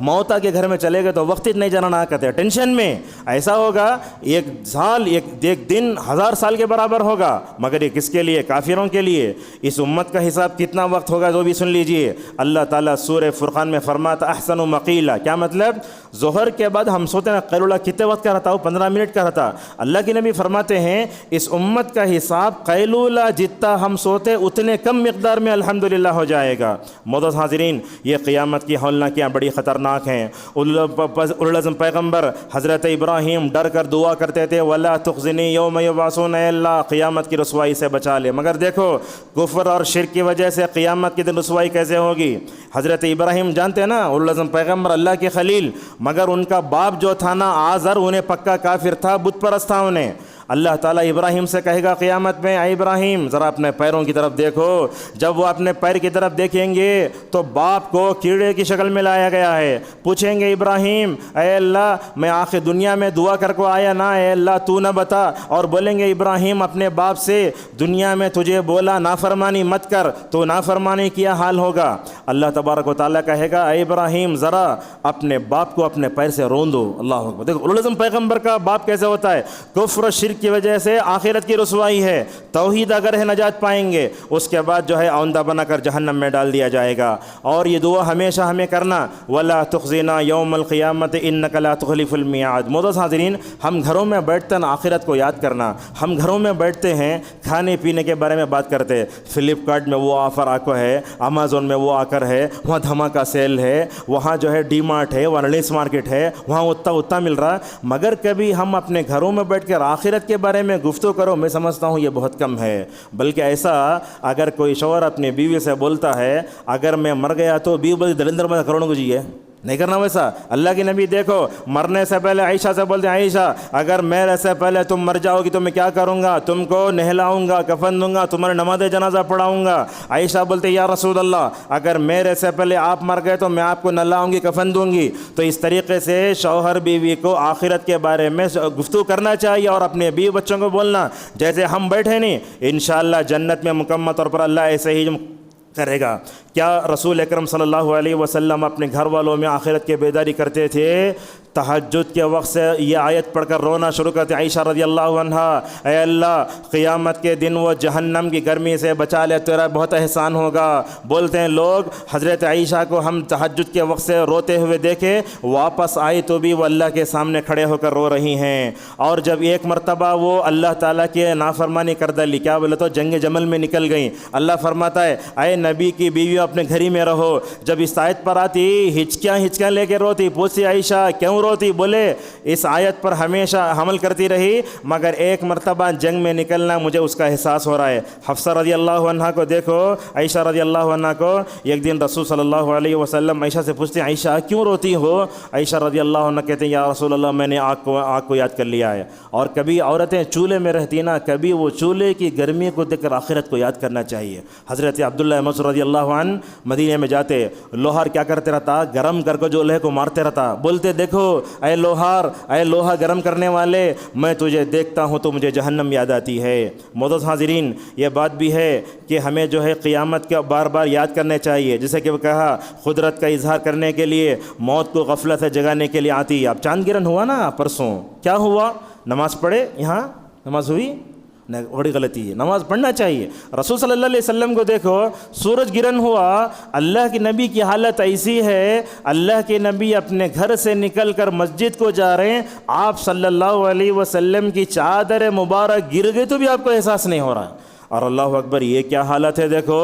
موتا کے گھر میں چلے گئے تو وقت اتنا ہی جانا نہ کرتے، ٹینشن میں ایسا ہوگا۔ ایک سال ایک دن 1000 سال کے برابر ہوگا، مگر یہ کس کے لیے؟ کافروں کے لیے۔ اس امت کا حساب کتنا وقت ہوگا وہ بھی سن لیجئے۔ اللہ تعالیٰ سورہ فرقان میں فرماتا احسن مقیلا، کیا مطلب؟ ظہر کے بعد ہم سوتے ہیں قیلولہ کتنے وقت کا رہتا؟ وہ 15 منٹ کا رہتا۔ اللہ کے نبی فرماتے ہیں اس امت کا حساب قیلولہ جتنا ہم سوتے اتنے کم مقدار میں الحمدللہ ہو جائے گا۔ معزز حاضرین، یہ قیامت کی ہولناکیاں بڑی خطرناک ہیں۔ اولوالعزم پیغمبر حضرت ابراہیم ڈر کر دعا کرتے تھے وَلَا تُخْزِنِي يَوْمَ يُبْعَثُونَ، اے اللہ قیامت کی رسوائی سے بچا لے۔ مگر دیکھو کفر اور شرک کی وجہ سے قیامت کی دن رسوائی کیسے ہوگی؟ حضرت ابراہیم جانتے ہیں نا، اولوالعزم پیغمبر، اللہ کے خلیل، مگر ان کا باپ جو تھا نا آزر، انہیں پکا کافر تھا، بت پرست تھا انہیں۔ اللہ تعالیٰ ابراہیم سے کہے گا قیامت میں اے ابراہیم ذرا اپنے پیروں کی طرف دیکھو۔ جب وہ اپنے پیر کی طرف دیکھیں گے تو باپ کو کیڑے کی شکل میں لایا گیا ہے۔ پوچھیں گے ابراہیم اے اللہ میں آخر دنیا میں دعا کر کو آیا نا، اے اللہ تو نہ بتا، اور بولیں گے ابراہیم اپنے باپ سے دنیا میں تجھے بولا نافرمانی مت کر، تو نافرمانی کیا حال ہوگا؟ اللہ تبارک و تعالیٰ کہے گا اے ابراہیم ذرا اپنے باپ کو اپنے پیر سے روندو۔ اللہ اکبر، دیکھو اولوالعزم پیغمبر کا باپ کیسے ہوتا ہے۔ کفر و شرک کی وجہ سے آخرت کی رسوائی ہے، توحید اگر ہے نجات پائیں گے، اس کے بعد جو ہے آوندہ بنا کر جہنم میں ڈال دیا جائے گا۔ اور یہ دعا ہمیشہ ہمیں کرنا وَلَا تُخْزِنَا يَوْمَ الْقِيَامَةِ إِنَّكَ لَا تُخْلِفُ الْمِيعَادَ۔ معزز حاضرین، ہم گھروں میں بیٹھتے ہیں آخرت کو یاد کرنا، ہم گھروں میں بیٹھتے ہیں کھانے پینے کے بارے میں بات کرتے، فلپ کارٹ میں وہ آفر آکو ہے، امیزون میں وہ آکر ہے، وہاں دھماکہ سیل ہے، وہاں جو ہے ڈی مارٹ ہے، وہاں ریلیس مارکیٹ ہے، وہاں اتنا مل رہا، مگر کبھی ہم اپنے گھروں میں بیٹھ کر آخرت کے بارے میں گفتگو کرو، میں سمجھتا ہوں یہ بہت کم ہے۔ بلکہ ایسا اگر کوئی شوہر اپنی بیوی سے بولتا ہے اگر میں مر گیا تو بیوی بولتی دلندر میں کروڑوں کو جی ہے، نہیں کرنا ویسا۔ اللہ کے نبی دیکھو مرنے سے پہلے عائشہ سے بولتے ہیں عائشہ اگر میرے سے پہلے تم مر جاؤ گی تو میں کیا کروں گا؟ تم کو نہلاؤں گا، کفن دوں گا، تمہارے نماز جنازہ پڑھاؤں گا۔ عائشہ بولتے یا رسول اللہ اگر میرے سے پہلے آپ مر گئے تو میں آپ کو نہلاؤں گی، کفن دوں گی۔ تو اس طریقے سے شوہر بیوی کو آخرت کے بارے میں گفتگو کرنا چاہیے اور اپنے بیوی بچوں کو بولنا جیسے ہم بیٹھے نہیں، انشاءاللہ جنت میں مکمل طور پر اللہ ایسے ہی کرے گا۔ کیا رسول اکرم صلی اللہ علیہ وسلم اپنے گھر والوں میں آخرت کے بیداری کرتے تھے؟ تہجد کے وقت سے یہ آیت پڑھ کر رونا شروع کرتے عائشہ رضی اللہ عنہ، اے اللہ قیامت کے دن وہ جہنم کی گرمی سے بچا لے، تیرا بہت احسان ہوگا۔ بولتے ہیں لوگ حضرت عائشہ کو ہم تہجد کے وقت سے روتے ہوئے دیکھے، واپس آئی تو بھی وہ اللہ کے سامنے کھڑے ہو کر رو رہی ہیں۔ اور جب ایک مرتبہ وہ اللہ تعالیٰ کے نافرمانی کر ڈالی، کیا بولے تو جنگ جمل میں نکل گئیں۔ اللہ فرماتا ہے اے نبی کی بیوی اپنے گھر ہی میں رہو۔ جب اس آیت پر آتی ہچکیاں لے کے روتی، پوچھتی عائشہ کیوں روتی؟ بولے اس آیت پر ہمیشہ حمل کرتی رہی مگر ایک مرتبہ جنگ میں نکلنا مجھے اس کا احساس ہو رہا ہے۔ حفصہ رضی اللہ عنہ کو دیکھو، عائشہ رضی اللہ عنہ کو ایک دن رسول صلی اللہ علیہ وسلم عائشہ سے پوچھتے ہیں عائشہ کیوں روتی ہو؟ عائشہ رضی اللہ عنہ کہتے ہیں یا رسول اللہ میں نے آگ کو یاد کر لیا ہے۔ اور کبھی عورتیں چولہے میں رہتی نا، کبھی وہ چولہے کی گرمی کو دیکھ کر آخرت کو یاد کرنا چاہیے۔ حضرت عبداللہ مسعود رضی اللہ عنہ مدینے میں جاتے، لوہار کیا کرتے رہتا؟ گرم کر کے جو لوہے کو مارتے رہتا، بولتے دیکھو اے لوہار، اے لوہا گرم کرنے والے، میں تجھے دیکھتا ہوں تو مجھے جہنم یاد آتی ہے۔ معزز حاضرین، یہ بات بھی ہے کہ ہمیں جو ہے قیامت کا بار بار یاد کرنے چاہیے، جیسے کہ وہ کہا قدرت کا اظہار کرنے کے لیے موت کو غفلت سے جگانے کے لیے آتی ہے۔ اب چاند گرہن ہوا نا پرسوں، کیا ہوا؟ نماز پڑھے؟ یہاں نماز ہوئی؟ بڑی غلطی ہے، نماز پڑھنا چاہیے۔ رسول صلی اللہ علیہ وسلم کو دیکھو، سورج گرہن ہوا، اللہ کے نبی کی حالت ایسی ہے، اللہ کے نبی اپنے گھر سے نکل کر مسجد کو جا رہے ہیں، آپ صلی اللہ علیہ وسلم کی چادر مبارک گر گئی تو بھی آپ کو احساس نہیں ہو رہا۔ اور اللہ اکبر، یہ کیا حالت ہے؟ دیکھو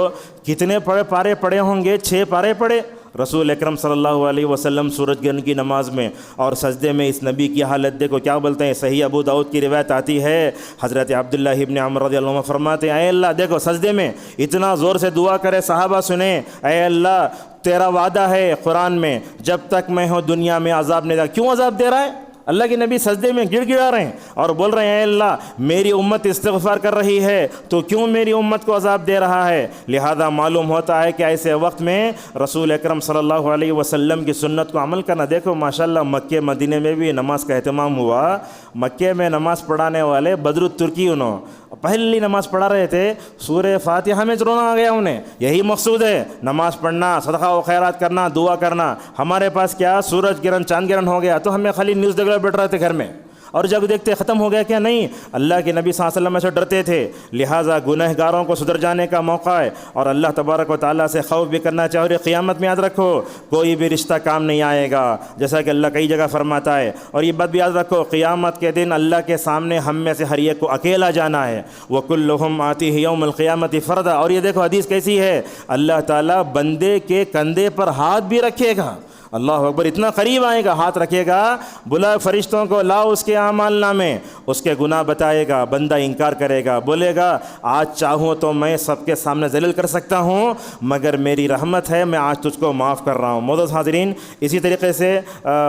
کتنے پارے پڑے ہوں گے، 6 پارے پڑے رسول اکرم صلی اللہ علیہ وسلم سورج گرہن کی نماز میں، اور سجدے میں اس نبی کی حالت دیکھو کیا بولتے ہیں۔ صحیح ابو داؤد کی روایت آتی ہے، حضرت عبداللہ ابن عمر رضی اللہ عنہ فرماتے ہیں، اے اللہ، دیکھو سجدے میں اتنا زور سے دعا کرے، صحابہ سنیں، اے اللہ تیرا وعدہ ہے قرآن میں، جب تک میں ہوں دنیا میں عذاب نہیں دے۔ کیوں عذاب دے رہا ہے؟ اللہ کے نبی سجدے میں گڑ گڑا رہے ہیں اور بول رہے ہیں، اے اللہ میری امت استغفار کر رہی ہے تو کیوں میری امت کو عذاب دے رہا ہے؟ لہذا معلوم ہوتا ہے کہ ایسے وقت میں رسول اکرم صلی اللہ علیہ وسلم کی سنت کو عمل کرنا۔ دیکھو ماشاءاللہ مکہ مدینے میں بھی نماز کا اہتمام ہوا۔ مکہ میں نماز پڑھانے والے بدر الترکی انہوں پہلی نماز پڑھا رہے تھے، سورہ فاتحہ میں رونا آ گیا انہیں۔ یہی مقصود ہے، نماز پڑھنا، صدقہ و خیرات کرنا، دعا کرنا۔ ہمارے پاس کیا سورج گرہن چاند گرہن ہو گیا تو ہمیں خالی نیوز دیکھ بیٹھ رہے تھے گھر میں، اور جب دیکھتے ختم ہو گیا کیا؟ نہیں، اللہ کے نبی صلی اللہ علیہ وسلم سے ڈرتے تھے، لہٰذا گنہگاروں کو سدھر جانے کا موقع ہے اور اللہ تبارک و تعالیٰ سے خوف بھی کرنا چاہیے۔ اور قیامت میں یاد رکھو کوئی بھی رشتہ کام نہیں آئے گا، جیسا کہ اللہ کئی جگہ فرماتا ہے۔ اور یہ بات بھی یاد رکھو، قیامت کے دن اللہ کے سامنے ہم میں سے ہر ایک کو اکیلا جانا ہے، وَكُلُّهُمْ آتِيهِ يَوْمَ الْقِيَامَةِ فَرْدًا۔ اور یہ دیکھو حدیث کیسی ہے، اللہ تعالیٰ بندے کے کندھے پر ہاتھ بھی رکھے گا، اللہ اکبر، اتنا قریب آئے گا، ہاتھ رکھے گا، بلا فرشتوں کو، لاؤ اس کے اعمال نامے، اس کے گناہ بتائے گا، بندہ انکار کرے گا، بولے گا آج چاہوں تو میں سب کے سامنے ذلیل کر سکتا ہوں، مگر میری رحمت ہے، میں آج تجھ کو معاف کر رہا ہوں۔ معزز حاضرین، اسی طریقے سے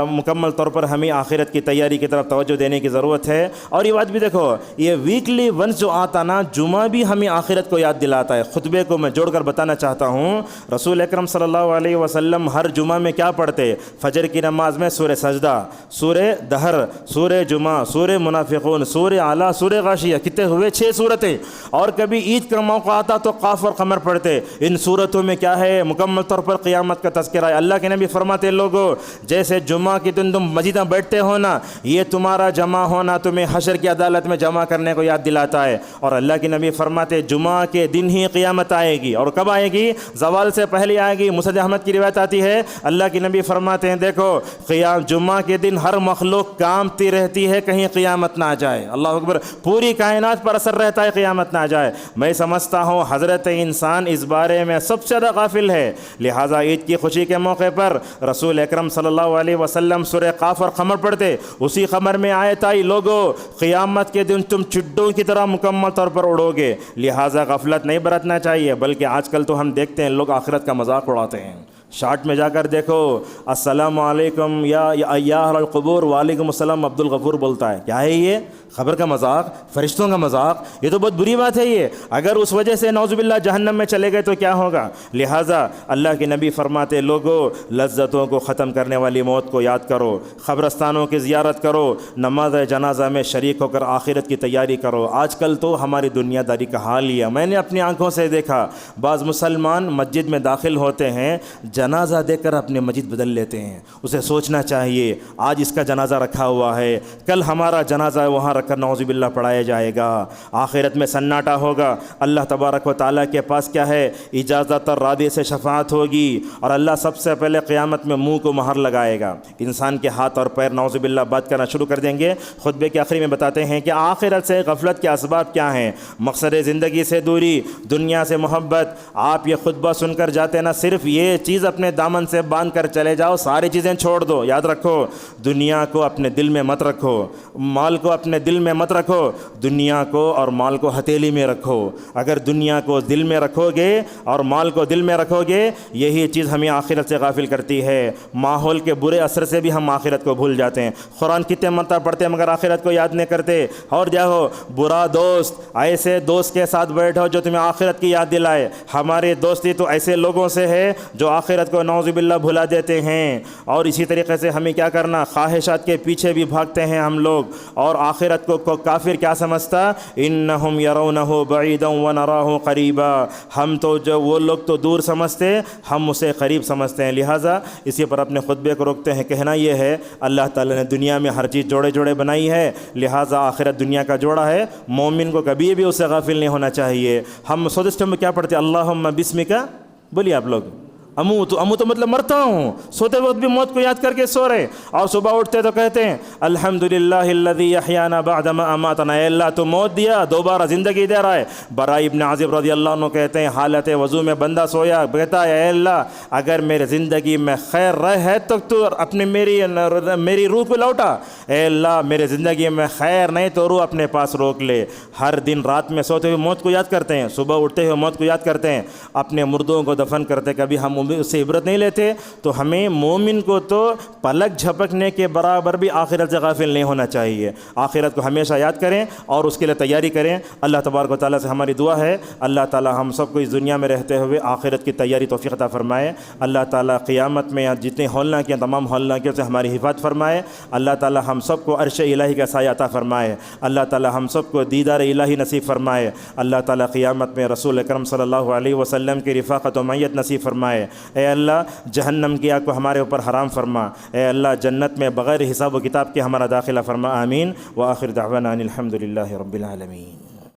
مکمل طور پر ہمیں آخرت کی تیاری کی طرف توجہ دینے کی ضرورت ہے۔ اور یہ بات بھی دیکھو، یہ ویکلی ونس جو آتا نا جمعہ بھی ہمیں آخرت کو یاد دلاتا ہے۔ خطبے کو میں جوڑ کر بتانا چاہتا ہوں، رسول اکرم صلی اللہ علیہ وسلم ہر جمعہ میں کیا پڑھتے؟ فجر کی نماز میں سورہ سجدہ، سورہ دہر، سورہ جمعہ، سورہ منافقون، سورہ اعلیٰ، سورہ غاشیہ، کتنے ہوئے؟ 6 سورتیں۔ اور کبھی عید کا موقع آتا تو قاف اور قمر پڑھتے۔ ان سورتوں میں کیا ہے؟ مکمل طور پر قیامت کا تذکرہ ہے۔ اللہ کے نبی فرماتے، لوگو جیسے جمعہ کے دن تم مسجد میں بیٹھتے ہو نا، یہ تمہارا جمع ہونا تمہیں حشر کی عدالت میں جمع کرنے کو یاد دلاتا ہے۔ اور اللہ کے نبی فرماتے جمعہ کے دن ہی قیامت آئے گی، اور کب آئے گی؟ زوال سے پہلے آئے گی۔ مسند احمد کی روایت آتی ہے، اللہ کے نبی فرماتے ہیں، دیکھو جمعہ کے دن ہر مخلوق کامتی رہتی ہے کہیں قیامت نہ آ جائے۔ اللہ اکبر، پوری کائنات پر اثر رہتا ہے قیامت نہ آ جائے۔ میں سمجھتا ہوں حضرت انسان اس بارے میں سب سے زیادہ غافل ہے، لہٰذا عید کی خوشی کے موقع پر رسول اکرم صلی اللہ علیہ وسلم سورہ قاف اور قمر پڑھتے۔ اسی قمر میں آیت آئی، لوگو قیامت کے دن تم چڈوں کی طرح مکمل طور پر اڑو گے، لہٰذا غفلت نہیں برتنا چاہیے۔ بلکہ آج کل تو ہم دیکھتے ہیں لوگ آخرت کا مذاق اڑاتے ہیں، شارٹ میں جا کر دیکھو، السلام علیکم یا اہل القبور، وعلیکم السلام عبد الغفور بولتا ہے۔ کیا ہے یہ؟ خبر کا مذاق، فرشتوں کا مذاق، یہ تو بہت بری بات ہے۔ یہ اگر اس وجہ سے نعوذ باللہ جہنم میں چلے گئے تو کیا ہوگا؟ لہٰذا اللہ کے نبی فرماتے، لوگو لذتوں کو ختم کرنے والی موت کو یاد کرو، قبرستانوں کی زیارت کرو، نماز جنازہ میں شریک ہو کر آخرت کی تیاری کرو۔ آج کل تو ہماری دنیا داری کا حال ہی ہے، میں نے اپنی آنکھوں سے دیکھا، بعض مسلمان مسجد میں داخل ہوتے ہیں، جنازہ دے کر اپنے مسجد بدل لیتے ہیں۔ اسے سوچنا چاہیے، آج اس کا جنازہ رکھا ہوا ہے، کل ہمارا جنازہ وہاں رکھ کر نعوذ باللہ پڑھایا جائے گا، آخرت میں سناٹا ہوگا۔ اللہ تبارک و تعالیٰ کے پاس کیا ہے؟ اجازت اور رادی سے شفاعت ہوگی، اور اللہ سب سے پہلے قیامت میں منہ کو مہر لگائے گا، انسان کے ہاتھ اور پیر نعوذ باللہ بات کرنا شروع کر دیں گے۔ خطبے کے آخری میں بتاتے ہیں کہ آخرت سے غفلت کے اسباب کیا ہیں۔ مقصد زندگی سے دوری، دنیا سے محبت۔ آپ یہ خطبہ سن کر جاتے نا، صرف یہ چیز اپنے دامن سے باندھ کر چلے جاؤ، ساری چیزیں چھوڑ دو۔ یاد رکھو، دنیا کو اپنے دل میں مت رکھو، مال کو اپنے دل میں مت رکھو، دنیا کو اور مال کو ہتھیلی میں رکھو۔ اگر دنیا کو دل میں رکھو گے اور مال کو دل میں رکھو گے، یہی چیز ہمیں آخرت سے غافل کرتی ہے۔ ماحول کے برے اثر سے بھی ہم آخرت کو بھول جاتے ہیں۔ قرآن کتنے مرتبہ پڑھتے ہیں مگر آخرت کو یاد نہیں کرتے۔ اور جاؤ برا دوست، ایسے دوست کے ساتھ بیٹھو جو تمہیں آخرت کی یاد دلائے۔ ہماری دوستی تو ایسے لوگوں سے ہے جو آخرت آخرت کو نعوذ باللہ بھلا دیتے ہیں، اور اسی طریقے سے ہمیں کیا کرنا، خواہشات کے پیچھے بھی بھاگتے ہیں ہم لوگ، اور آخرت کو کافر کیا سمجھتا، انہم یرونہ بعیدا ونراہ قریبا، ہم تو جو وہ لوگ تو دور سمجھتے، ہم اسے قریب سمجھتے ہیں۔ لہٰذا اسی پر اپنے خطبے کو روکتے ہیں، کہنا یہ ہے اللہ تعالیٰ نے دنیا میں ہر چیز جوڑے جوڑے بنائی ہے، لہٰذا آخرت دنیا کا جوڑا ہے، مومن کو کبھی بھی اس سے غافل نہیں ہونا چاہیے۔ ہم سودسٹم میں کیا پڑھتے ہیں، اللہم بسمک، بولیے آپ لوگ، اموت مطلب مرتا ہوں، سوتے وقت بھی موت کو یاد کر کے سو رہے، اور صبح اٹھتے تو کہتے ہیں الحمدللہ الذی احیانا بعدما اماتنا، اے اللہ تو موت دیا دوبارہ زندگی دے رہا ہے۔ براء ابن عازب رضی اللہ عنہ کہتے ہیں حالت وضو میں بندہ سویا، کہتا ہے اے اللہ اگر میرے زندگی میں خیر رہ ہے تو اپنے میری روح کو لوٹا، اے اللہ میرے زندگی میں خیر نہیں تو روح اپنے پاس روک لے۔ ہر دن رات میں سوتے ہوئے موت کو یاد کرتے ہیں، صبح اٹھتے ہوئے موت کو یاد کرتے ہیں، اپنے مردوں کو دفن کرتے، کبھی ہم اس سے عبرت نہیں لیتے۔ تو ہمیں مومن کو تو پلک جھپکنے کے برابر بھی آخرت سے غافل نہیں ہونا چاہیے، آخرت کو ہمیشہ یاد کریں اور اس کے لیے تیاری کریں۔ اللہ تبارک و تعالیٰ سے ہماری دعا ہے اللہ تعالیٰ ہم سب کو اس دنیا میں رہتے ہوئے آخرت کی تیاری توفیق عطا فرمائے۔ اللہ تعالیٰ قیامت میں جتنے ہولناکیاں ہیں تمام ہولناکیوں سے ہماری حفاظت فرمائے۔ اللہ تعالیٰ ہم سب کو عرش الہی کا سایہ عطا فرمائے۔ اللہ تعالیٰ ہم سب کو دیدار الہی نصیب فرمائے۔ اللہ تعالیٰ قیامت میں رسول اکرم صلی اللہ علیہ وسلم کی رفاقت و معیت نصیب فرمائے۔ اے اللہ جہنم کی آگ کو ہمارے اوپر حرام فرما، اے اللہ جنت میں بغیر حساب و کتاب کے ہمارا داخلہ فرما، آمین۔ وآخر دعوانا ان الحمد للہ رب العالمین۔